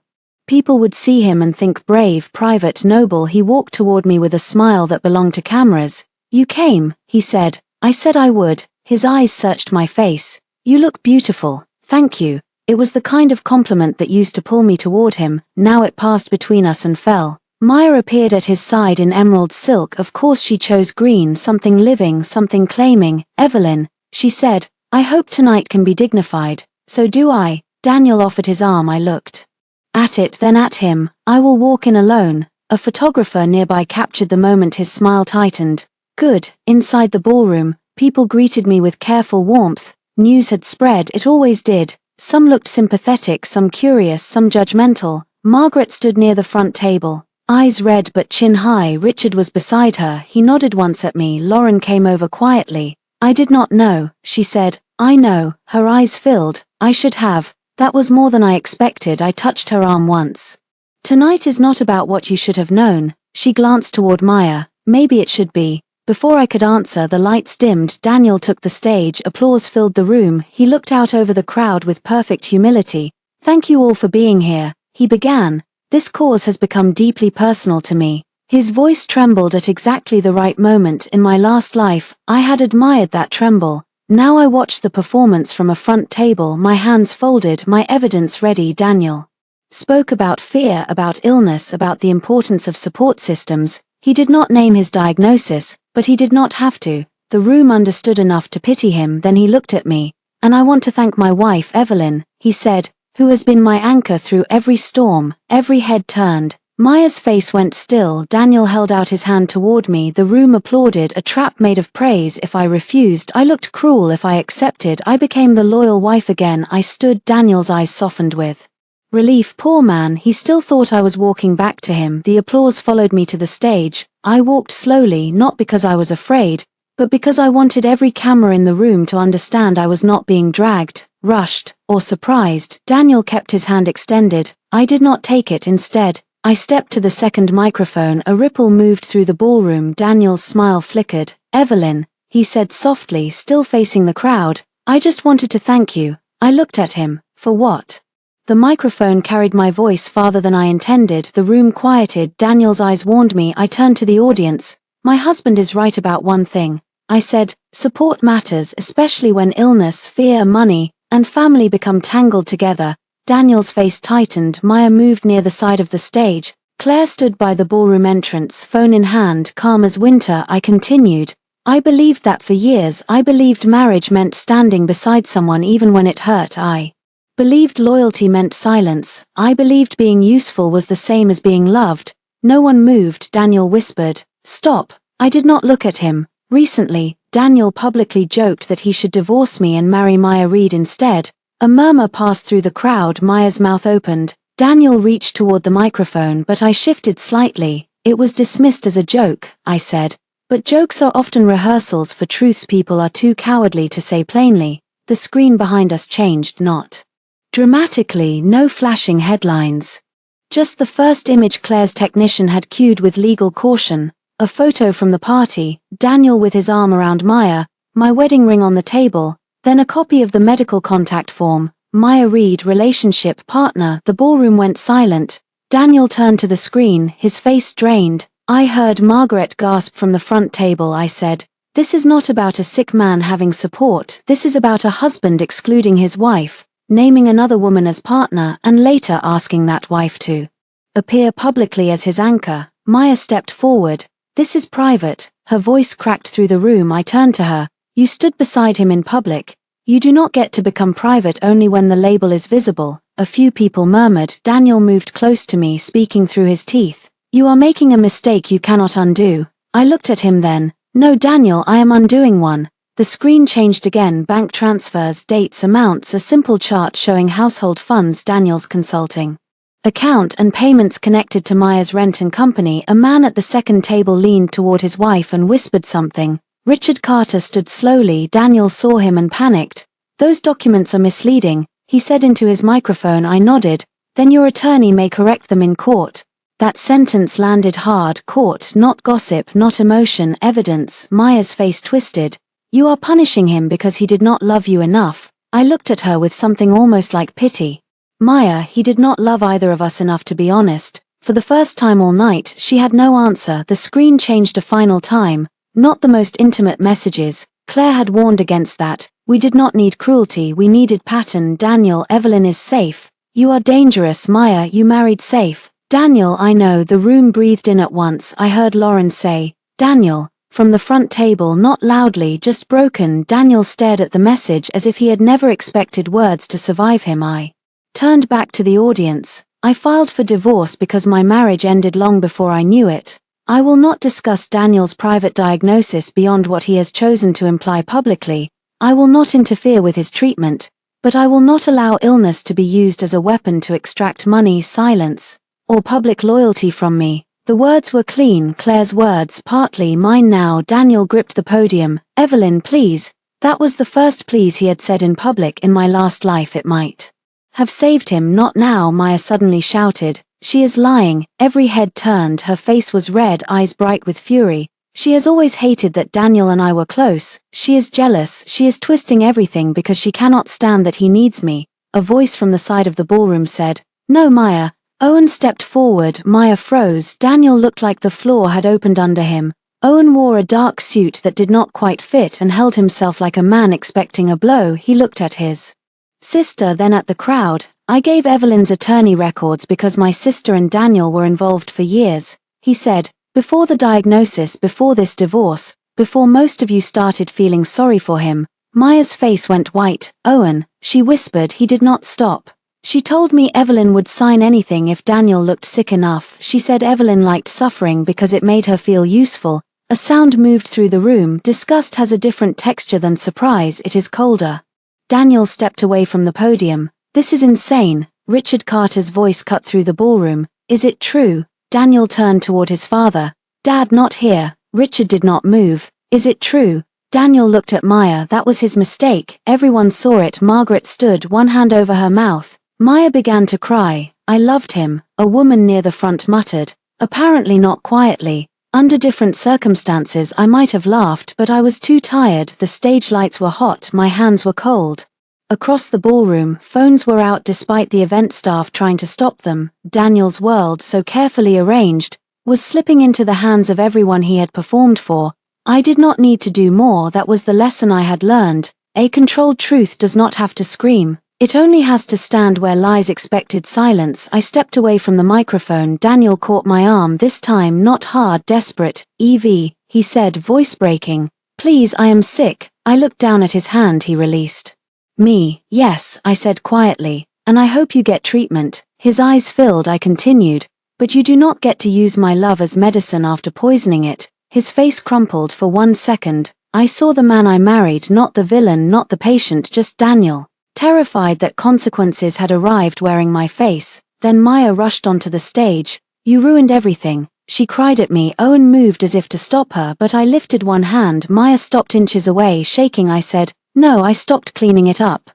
People would see him and think brave, private, noble. He walked toward me with a smile that belonged to cameras. You came, he said. I said I would. His eyes searched my face. You look beautiful. Thank you. It was the kind of compliment that used to pull me toward him. Now it passed between us and fell. Maya appeared at his side in emerald silk. Of course she chose green, something living, something claiming. Evelyn, she said, I hope tonight can be dignified. So do I. Daniel offered his arm. I looked at it, then at him. I will walk in alone. A photographer nearby captured the moment. His smile tightened. Good. Inside the ballroom, people greeted me with careful warmth. News had spread. It always did. Some looked sympathetic, some curious, some judgmental. Margaret stood near the front table, eyes red but chin high. Richard was beside her. He nodded once at me. Lauren came over quietly. I did not know, she said. I know. Her eyes filled. I should have. That was more than I expected. I touched her arm once. Tonight is not about what you should have known. She glanced toward Maya. Maybe it should be. Before I could answer, the lights dimmed. Daniel took the stage. Applause filled the room. He looked out over the crowd with perfect humility. Thank you all for being here, he began. This cause has become deeply personal to me. His voice trembled at exactly the right moment. In my last life, I had admired that tremble. Now I watched the performance from a front table, my hands folded, my evidence ready. Daniel spoke about fear, about illness, about the importance of support systems. He did not name his diagnosis, but he did not have to. The room understood enough to pity him. Then he looked at me. And I want to thank my wife, Evelyn, he said, who has been my anchor through every storm. Every head turned. Maya's face went still. Daniel held out his hand toward me. The room applauded. A trap made of praise. If I refused, I looked cruel. If I accepted, I became the loyal wife again. I stood. Daniel's eyes softened with relief. Poor man, he still thought I was walking back to him. The applause followed me to the stage. I walked slowly, not because I was afraid, but because I wanted every camera in the room to understand I was not being dragged, rushed, or surprised. Daniel kept his hand extended. I did not take it. Instead, I stepped to the second microphone. A ripple moved through the ballroom. Daniel's smile flickered. Evelyn, he said softly, still facing the crowd, I just wanted to thank you. I looked at him. For what? The microphone carried my voice farther than I intended. The room quieted. Daniel's eyes warned me. I turned to the audience. My husband is right about one thing, I said. Support matters, especially when illness, fear, money, and family become tangled together. Daniel's face tightened. Maya moved near the side of the stage. Claire stood by the ballroom entrance, phone in hand, calm as winter. I continued. I believed that for years. I believed marriage meant standing beside someone even when it hurt. I believed loyalty meant silence. I believed being useful was the same as being loved. No one moved. Daniel whispered, Stop. I did not look at him. Recently, Daniel publicly joked that he should divorce me and marry Maya Reed instead. A murmur passed through the crowd. Maya's mouth opened. Daniel reached toward the microphone, but I shifted slightly. It was dismissed as a joke, I said. But jokes are often rehearsals for truths people are too cowardly to say plainly. The screen behind us changed, not dramatically, no flashing headlines. Just the first image Claire's technician had cued with legal caution. A photo from the party, Daniel with his arm around Maya, my wedding ring on the table, then a copy of the medical contact form, Maya Reed, relationship partner. The ballroom went silent. Daniel turned to the screen, his face drained. I heard Margaret gasp from the front table. I said, "This is not about a sick man having support, this is about a husband excluding his wife, naming another woman as partner and later asking that wife to appear publicly as his anchor." Maya stepped forward. "This is private." Her voice cracked through the room. I turned to her. "You stood beside him in public. You do not get to become private only when the label is visible." A few people murmured. Daniel moved close to me, speaking through his teeth. "You are making a mistake you cannot undo." I looked at him then. "No, Daniel, I am undoing one." The screen changed again. Bank transfers, dates, amounts, a simple chart showing household funds, Daniel's consulting account, and payments connected to Maya's rent and company. A man at the second table leaned toward his wife and whispered something. Richard Carter stood slowly. Daniel saw him and panicked. "Those documents are misleading," he said into his microphone. I nodded. "Then your attorney may correct them in court." That sentence landed hard. Court, not gossip, not emotion, evidence. Maya's face twisted. "You are punishing him because he did not love you enough." I looked at her with something almost like pity. "Maya, he did not love either of us enough to be honest." For the first time all night, she had no answer. The screen changed a final time. Not the most intimate messages. Claire had warned against that. "We did not need cruelty, we needed pattern." "Daniel, Evelyn is safe." "You are dangerous." "Maya, you married safe." "Daniel, I know." The room breathed in at once. I heard Lauren say, "Daniel," from the front table, not loudly, just broken. Daniel stared at the message as if he had never expected words to survive him. I turned back to the audience. "I filed for divorce because my marriage ended long before I knew it. I will not discuss Daniel's private diagnosis beyond what he has chosen to imply publicly. I will not interfere with his treatment, but I will not allow illness to be used as a weapon to extract money, silence, or public loyalty from me." The words were clean, Claire's words, partly mine now. Daniel gripped the podium. "Evelyn, please." That was the first please he had said in public in my last life. It might have saved him. "Not now," Maya suddenly shouted. "She is lying." Every head turned. Her face was red, eyes bright with fury. "She has always hated that Daniel and I were close. She is jealous. She is twisting everything because she cannot stand that he needs me." A voice from the side of the ballroom said, "No, Maya." Owen stepped forward. Maya froze. Daniel looked like the floor had opened under him. Owen wore a dark suit that did not quite fit and held himself like a man expecting a blow. He looked at his sister, then at the crowd. "I gave Evelyn's attorney records because my sister and Daniel were involved for years," he said. "Before the diagnosis, before this divorce, before most of you started feeling sorry for him." Maya's face went white. "Owen," she whispered. He did not stop. "She told me Evelyn would sign anything if Daniel looked sick enough." She said Evelyn liked suffering because it made her feel useful. A sound moved through the room. "Disgust has a different texture than surprise. It is colder." Daniel stepped away from the podium. "This is insane." Richard Carter's voice cut through the ballroom. "Is it true?" Daniel turned toward his father. "Dad, not here." Richard did not move. "Is it true?" Daniel looked at Maya. That was his mistake. Everyone saw it. Margaret stood, one hand over her mouth. Maya began to cry. "I loved him," a woman near the front muttered. Apparently not quietly. "Under different circumstances I might have laughed, but I was too tired. The stage lights were hot, my hands were cold." Across the ballroom, phones were out despite the event staff trying to stop them. Daniel's world, so carefully arranged, was slipping into the hands of everyone he had performed for. I did not need to do more. That was the lesson I had learned. A controlled truth does not have to scream. It only has to stand where lies expected silence. I stepped away from the microphone. Daniel caught my arm, this time not hard, desperate. "Evie," he said, voice breaking. "Please, I am sick." I looked down at his hand. He released me. "Yes," I said quietly, "and I hope you get treatment." His eyes filled. I continued, "But you do not get to use my love as medicine after poisoning it." His face crumpled for 1 second. I saw the man I married, not the villain, not the patient, just Daniel. Terrified that consequences had arrived wearing my face. Then Maya rushed onto the stage. "You ruined everything," she cried at me. Owen moved as if to stop her, but I lifted one hand. Maya stopped inches away, shaking. I said, "No, I stopped cleaning it up."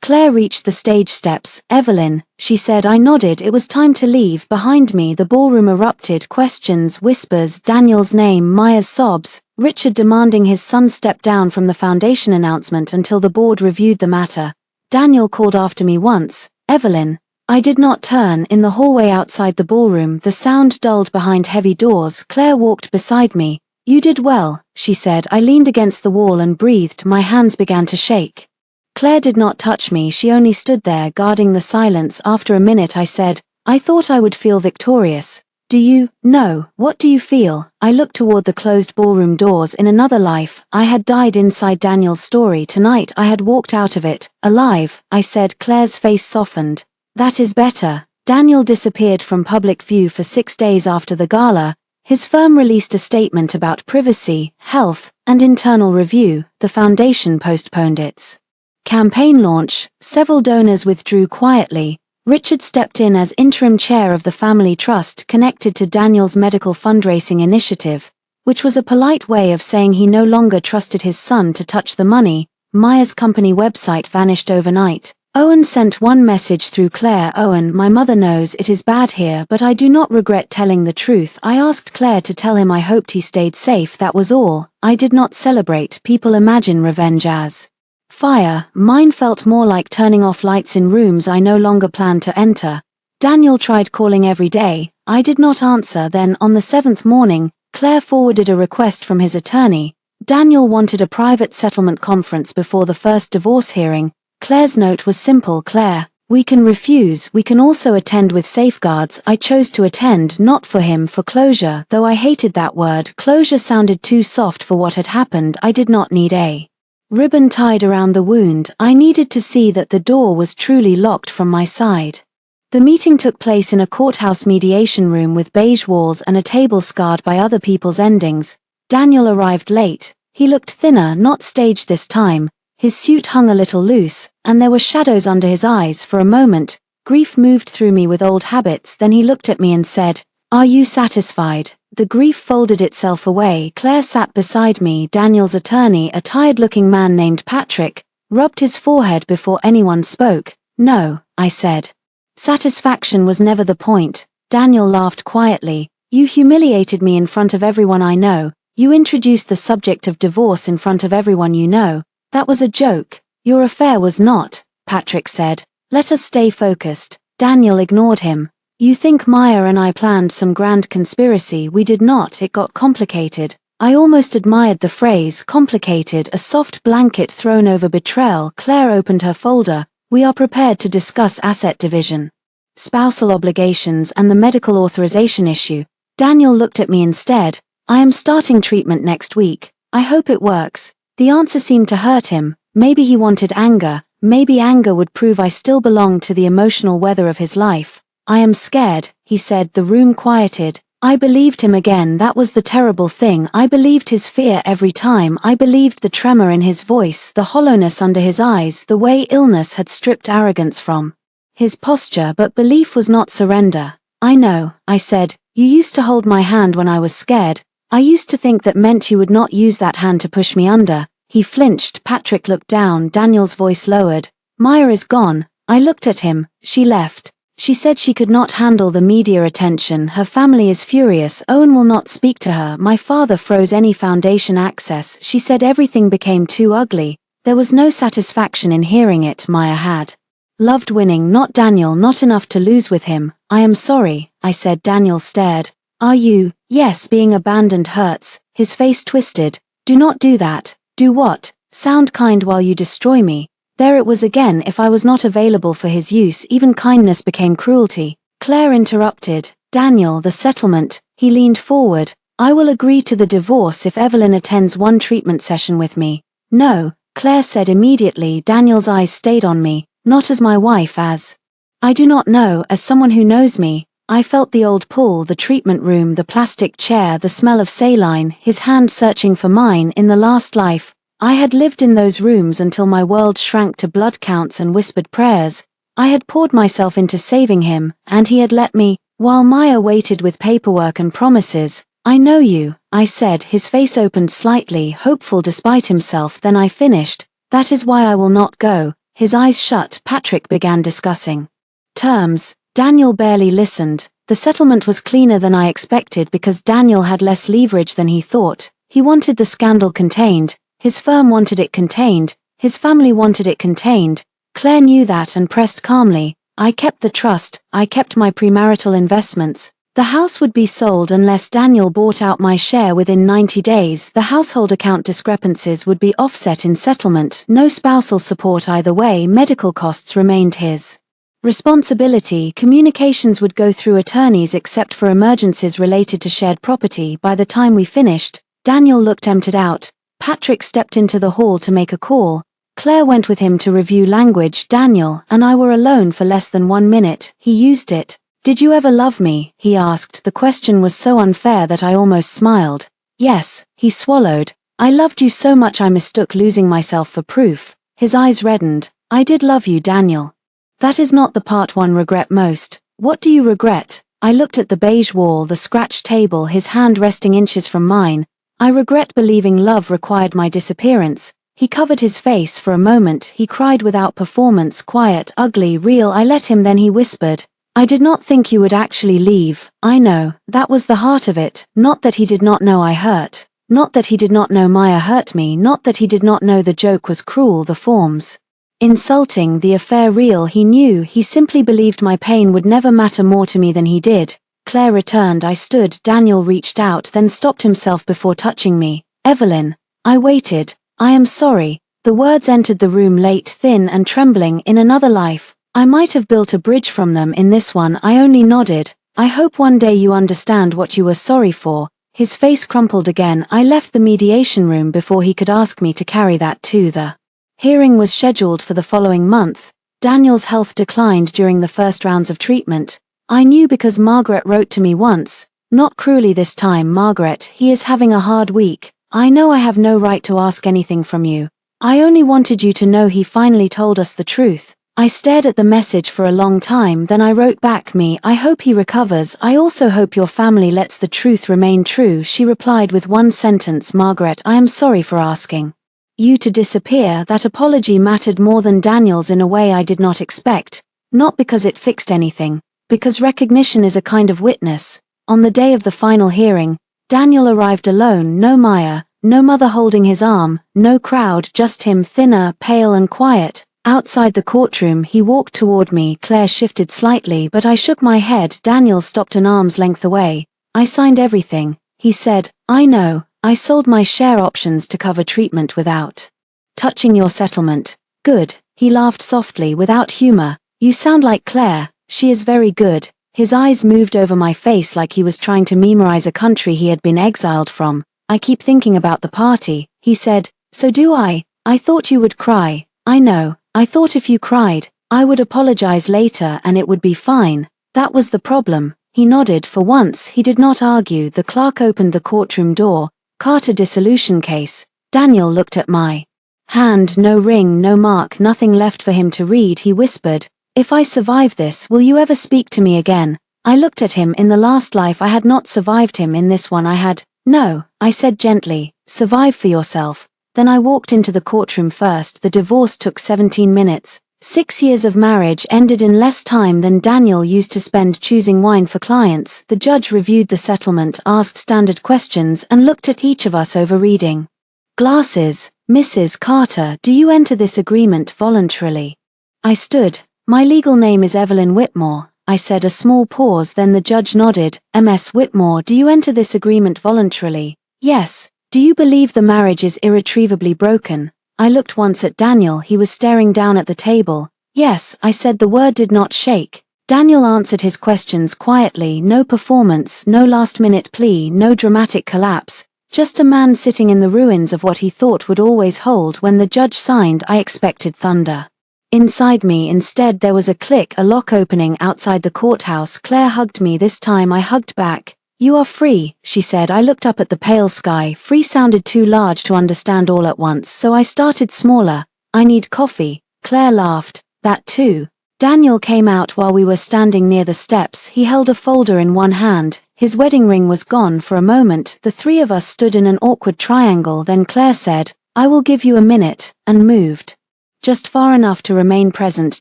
Claire reached the stage steps. "Evelyn," she said. I nodded. It was time to leave. Behind me, the ballroom erupted. Questions, whispers, Daniel's name, Maya's sobs, Richard demanding his son step down from the foundation announcement until the board reviewed the matter. Daniel called after me once, "Evelyn." I did not turn. In the hallway outside the ballroom, the sound dulled behind heavy doors. Claire walked beside me. You did well, she said. I leaned against the wall and breathed. My hands began to shake. Claire did not touch me. She only stood there, guarding the silence. After a minute I said, I thought I would feel victorious. Do you? No. What do you feel? I looked toward the closed ballroom doors. In another life, I had died inside Daniel's story. Tonight I had walked out of it, alive, I said. Claire's face softened. That is better. Daniel disappeared from public view for 6 days after the gala. His firm released a statement about privacy, health, and internal review. The foundation postponed its campaign launch. Several donors withdrew quietly. Richard stepped in as interim chair of the family trust connected to Daniel's medical fundraising initiative, which was a polite way of saying he no longer trusted his son to touch the money. Maya's company website vanished overnight. Owen sent one message through Claire. Owen, my mother knows it is bad here, but I do not regret telling the truth. I asked Claire to tell him I hoped he stayed safe. That was all. I did not celebrate. People imagine revenge as fire. Mine felt more like turning off lights in rooms I no longer planned to enter. Daniel tried calling every day. I did not answer. Then, on the 7th morning, Claire forwarded a request from his attorney. Daniel wanted a private settlement conference before the first divorce hearing. Claire's note was simple. Claire, we can refuse. We can also attend with safeguards. I chose to attend, not for him, for closure, though I hated that word. Closure sounded too soft for what had happened. I did not need a ribbon tied around the wound. I needed to see that the door was truly locked from my side. The meeting took place in a courthouse mediation room with beige walls and a table scarred by other people's endings. Daniel arrived late. He looked thinner, not staged this time. His suit hung a little loose, and there were shadows under his eyes. For a moment, grief moved through me with old habits. Then he looked at me and said, "Are you satisfied?" The grief folded itself away. Claire sat beside me. Daniel's attorney, a tired-looking man named Patrick, rubbed his forehead before anyone spoke. "No," I said. Satisfaction was never the point. Daniel laughed quietly. "You humiliated me in front of everyone I know. You introduced the subject of divorce in front of everyone you know. That was a joke. Your affair was not," Patrick said. "Let us stay focused." Daniel ignored him. "You think Maya and I planned some grand conspiracy. We did not. It got complicated." I almost admired the phrase, complicated, a soft blanket thrown over betrayal. Claire opened her folder. "We are prepared to discuss asset division, spousal obligations, and the medical authorization issue." Daniel looked at me instead. "I am starting treatment next week. I hope it works." The answer seemed to hurt him. Maybe he wanted anger. Maybe anger would prove I still belonged to the emotional weather of his life. "I am scared," he said. The room quieted. I believed him again. That was the terrible thing. I believed his fear every time. I believed the tremor in his voice, the hollowness under his eyes, the way illness had stripped arrogance from his posture. But belief was not surrender. "I know," I said. "You used to hold my hand when I was scared. I used to think that meant you would not use that hand to push me under." He flinched. Patrick looked down. Daniel's voice lowered. "Maya is gone." I looked at him. "She left. She said she could not handle the media attention. Her family is furious. Owen will not speak to her. My father froze any foundation access. She said everything became too ugly. There was no satisfaction in hearing it. Maya had loved winning, not Daniel, not enough to lose with him." "I am sorry," I said. Daniel stared. "Are you?" "Yes, being abandoned hurts." His face twisted. "Do not do that." "Do what?" "Sound kind while you destroy me." There it was again. If I was not available for his use, even kindness became cruelty. Claire interrupted. "Daniel, the settlement." He leaned forward. "I will agree to the divorce if Evelyn attends one treatment session with me." "No," Claire said immediately. Daniel's eyes stayed on me. "Not as my wife, as I do not know, as someone who knows me." I felt the old pull, the treatment room, the plastic chair, the smell of saline, his hand searching for mine. In the last life, I had lived in those rooms until my world shrank to blood counts and whispered prayers. I had poured myself into saving him, and he had let me, while Maya waited with paperwork and promises. "I know you," I said. His face opened slightly, hopeful despite himself. Then I finished. "That is why I will not go." His eyes shut. Patrick began discussing terms. Daniel barely listened. The settlement was cleaner than I expected because Daniel had less leverage than he thought. He wanted the scandal contained. His firm wanted it contained. His family wanted it contained. Claire knew that and pressed calmly. I kept the trust, I kept my premarital investments. The house would be sold unless Daniel bought out my share within 90 days. The household account discrepancies would be offset in settlement, no spousal support either way, medical costs remained his responsibility, communications would go through attorneys except for emergencies related to shared property. By the time we finished, Daniel looked emptied out. Patrick stepped into the hall to make a call. Claire went with him to review language. Daniel and I were alone for less than 1 minute. He used it. "Did you ever love me?" he asked. The question was so unfair that I almost smiled. "Yes," he swallowed. "I loved you so much I mistook losing myself for proof." His eyes reddened. "I did love you, Daniel. That is not the part one regret most. What do you regret?" I looked at the beige wall, the scratched table, his hand resting inches from mine. "I regret believing love required my disappearance." He covered his face for a moment. He cried without performance, quiet, ugly, real. I let him, then he whispered, "I did not think you would actually leave." I know, that was the heart of it. Not that he did not know I hurt. Not that he did not know Maya hurt me. Not that he did not know the joke was cruel, the forms insulting, the affair real. He knew. He simply believed my pain would never matter more to me than he did. Claire returned. I stood. Daniel reached out, then stopped himself before touching me. "Evelyn." I waited. "I am sorry." The words entered the room late, thin and trembling. "In another life, I might have built a bridge from them. In this one, I only nodded. I hope one day you understand what you were sorry for." His face crumpled again. I left the mediation room before he could ask me to carry that to the hearing was scheduled for the following month. Daniel's health declined during the first rounds of treatment. I knew because Margaret wrote to me once. Not cruelly this time, "Margaret, he is having a hard week. I know I have no right to ask anything from you. I only wanted you to know he finally told us the truth." I stared at the message for a long time, then I wrote back, I hope he recovers. I also hope your family lets the truth remain true." She replied with one sentence, "Margaret, I am sorry for asking you to disappear." That apology mattered more than Daniel's in a way I did not expect. Not because it fixed anything, because recognition is a kind of witness. On the day of the final hearing, Daniel arrived alone, no Maya, no mother holding his arm, no crowd, just him, thinner, pale and quiet. Outside the courtroom, he walked toward me. Claire shifted slightly, but I shook my head. Daniel stopped an arm's length away. "I signed everything," he said. "I know. I sold my share options to cover treatment without touching your settlement." "Good." He laughed softly, without humor. "You sound like Claire. She is very good." His eyes moved over my face like he was trying to memorize a country he had been exiled from. "I keep thinking about the party," he said. "So do I. I thought you would cry." "I know. I thought if you cried, I would apologize later and it would be fine. That was the problem." He nodded. For once, he did not argue. The clerk opened the courtroom door. "Carter dissolution case." Daniel looked at my hand. No ring, no mark, nothing left for him to read. He whispered, "If I survive this, will you ever speak to me again?" I looked at him. In the last life I had not survived him. In this one I had. "No," I said gently. "Survive for yourself." Then I walked into the courtroom first. The divorce took 17 minutes. 6 years of marriage ended in less time than Daniel used to spend choosing wine for clients. The judge reviewed the settlement, asked standard questions, and looked at each of us over reading glasses. "Mrs. Carter, do you enter this agreement voluntarily?" I stood. "My legal name is Evelyn Whitmore," I said. A small pause, then the judge nodded. "Ms. Whitmore, do you enter this agreement voluntarily?" "Yes." "Do you believe the marriage is irretrievably broken?" I looked once at Daniel. He was staring down at the table. "Yes," I said. The word did not shake. Daniel answered his questions quietly. No performance, no last-minute plea, no dramatic collapse. Just a man sitting in the ruins of what he thought would always hold. When the judge signed, I expected thunder inside me. Instead there was a click, a lock opening outside the courthouse. Claire hugged me. This time I hugged back. "You are free," she said. I looked up at the pale sky. Free sounded too large to understand all at once, so I started smaller. "I need coffee." Claire laughed. "That too." Daniel came out while we were standing near the steps. He held a folder in one hand. His wedding ring was gone. For a moment, the three of us stood in an awkward triangle. Then Claire said, "I will give you a minute," and moved just far enough to remain present.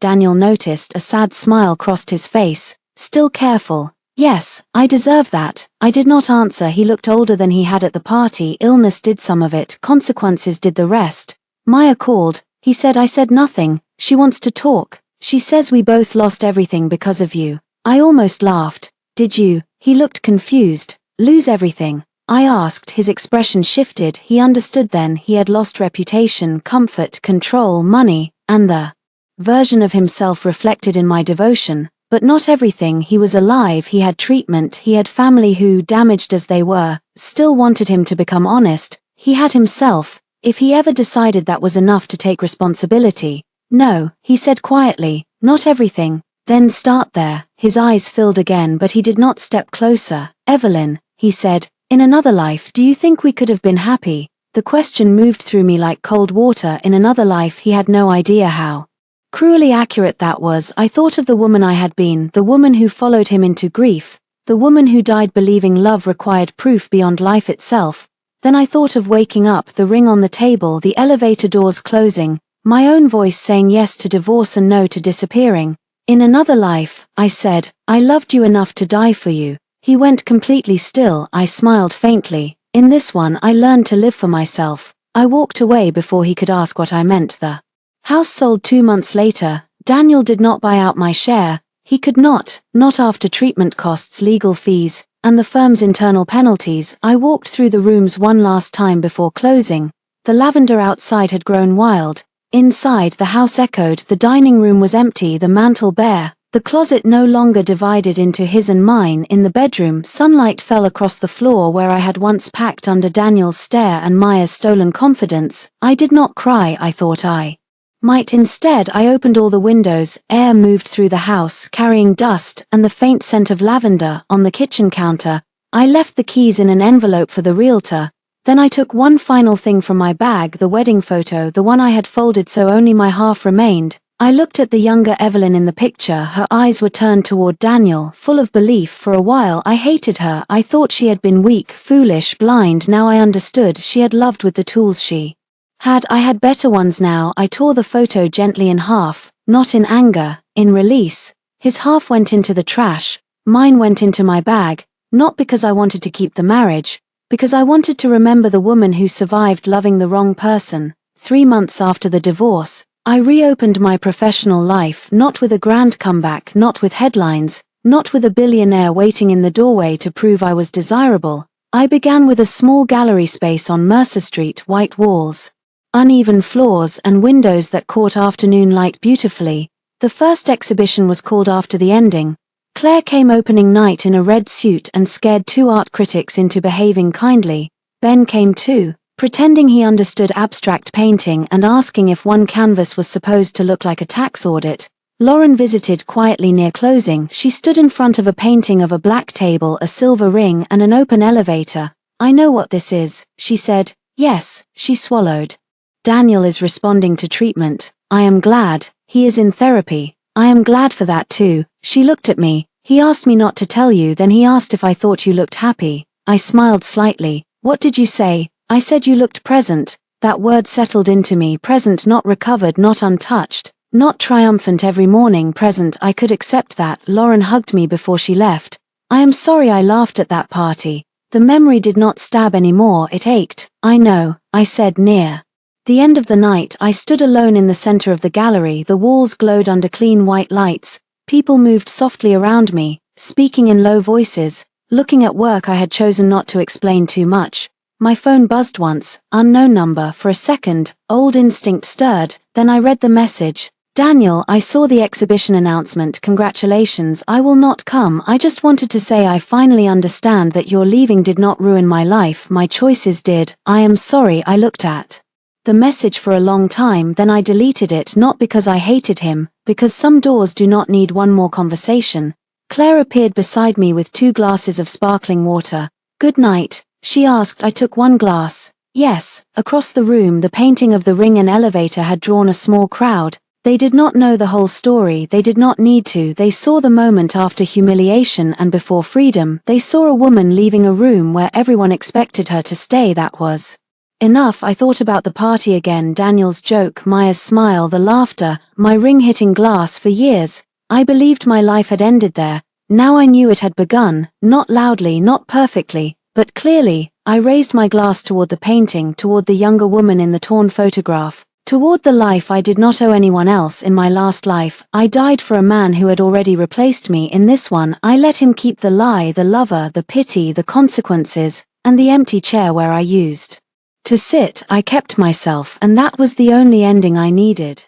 Daniel noticed. A sad smile crossed his face. "Still careful." "Yes, I deserve that." I did not answer. He looked older than he had at the party. Illness did some of it, consequences did the rest. "Maya called," he said. I said nothing. "She wants to talk." She says we both lost everything because of you. I almost laughed. Did you? He looked confused. Lose everything? I asked. His expression shifted. He understood then. He had lost reputation, comfort, control, money, and the version of himself reflected in my devotion. But not everything. He was alive, he had treatment, he had family who, damaged as they were, still wanted him to become honest. He had himself. If he ever decided that was enough to take responsibility. No, he said quietly, not everything. Then start there. His eyes filled again, but he did not step closer. Evelyn, he said, in another life, do you think we could have been happy? The question moved through me like cold water. In another life, he had no idea how cruelly accurate that was. I thought of the woman I had been, the woman who followed him into grief, the woman who died believing love required proof beyond life itself. Then I thought of waking up, the ring on the table, the elevator doors closing, my own voice saying yes to divorce and no to disappearing. In another life, I said, I loved you enough to die for you. He went completely still. I smiled faintly. In this one, I learned to live for myself. I walked away before he could ask what I meant. The house sold 2 months later. Daniel did not buy out my share. He could not after treatment costs, legal fees, and the firm's internal penalties. I walked through the rooms one last time before closing. The lavender outside had grown wild. Inside, the house echoed. The dining room was empty, the mantel bare. The closet no longer divided into his and mine. In the bedroom, sunlight fell across the floor where I had once packed under Daniel's stare and Maya's stolen confidence. I did not cry. I thought I might. Instead, I opened all the windows. Air moved through the house, carrying dust and the faint scent of lavender. On the kitchen counter, I left the keys in an envelope for the realtor. Then I took one final thing from my bag, the wedding photo, the one I had folded so only my half remained. I looked at the younger Evelyn in the picture. Her eyes were turned toward Daniel, full of belief. For a while I hated her. I thought she had been weak, foolish, blind. Now I understood. She had loved with the tools she had. I had better ones now. I tore the photo gently in half, not in anger, in release. His half went into the trash. Mine went into my bag, not because I wanted to keep the marriage, because I wanted to remember the woman who survived loving the wrong person. 3 months after the divorce, I reopened my professional life, not with a grand comeback, not with headlines, not with a billionaire waiting in the doorway to prove I was desirable. I began with a small gallery space on Mercer Street, white walls, uneven floors, and windows that caught afternoon light beautifully. The first exhibition was called after the ending. Claire came opening night in a red suit and scared 2 art critics into behaving kindly. Ben came too, pretending he understood abstract painting and asking if one canvas was supposed to look like a tax audit. Lauren visited quietly near closing. She stood in front of a painting of a black table, a silver ring, and an open elevator. I know what this is, she said. Yes, she swallowed. Daniel is responding to treatment. I am glad. He is in therapy. I am glad for that too. She looked at me. He asked me not to tell you, then he asked if I thought you looked happy. I smiled slightly. What did you say? I said you looked present. That word settled into me. Present, not recovered, not untouched, not triumphant every morning. Present. I could accept that. Lauren hugged me before she left. I am sorry I laughed at that party. The memory did not stab anymore, it ached. I know, I said. Near the end of the night, I stood alone in the center of the gallery. The walls glowed under clean white lights. People moved softly around me, speaking in low voices, looking at work I had chosen not to explain too much. My phone buzzed once, unknown number. For a second, old instinct stirred, then I read the message. Daniel, I saw the exhibition announcement. Congratulations, I will not come. I just wanted to say I finally understand that your leaving did not ruin my life, my choices did. I am sorry. I looked at the message for a long time, then I deleted it, not because I hated him, because some doors do not need one more conversation. Claire appeared beside me with 2 glasses of sparkling water. Good night, she asked. I took 1 glass. Yes. Across the room, the painting of the ring and elevator had drawn a small crowd. They did not know the whole story. They did not need to. They saw the moment after humiliation and before freedom. They saw a woman leaving a room where everyone expected her to stay. That was enough. I thought about the party again, Daniel's joke, Maya's smile, the laughter, my ring hitting glass. For years, I believed my life had ended there. Now I knew it had begun, not loudly, not perfectly, but clearly. I raised my glass toward the painting, toward the younger woman in the torn photograph, Toward the life I did not owe anyone else in my last life, I died for a man who had already replaced me in this one. I let him keep the lie, the lover, the pity, the consequences, and the empty chair where I used to sit. I kept myself, and that was the only ending I needed.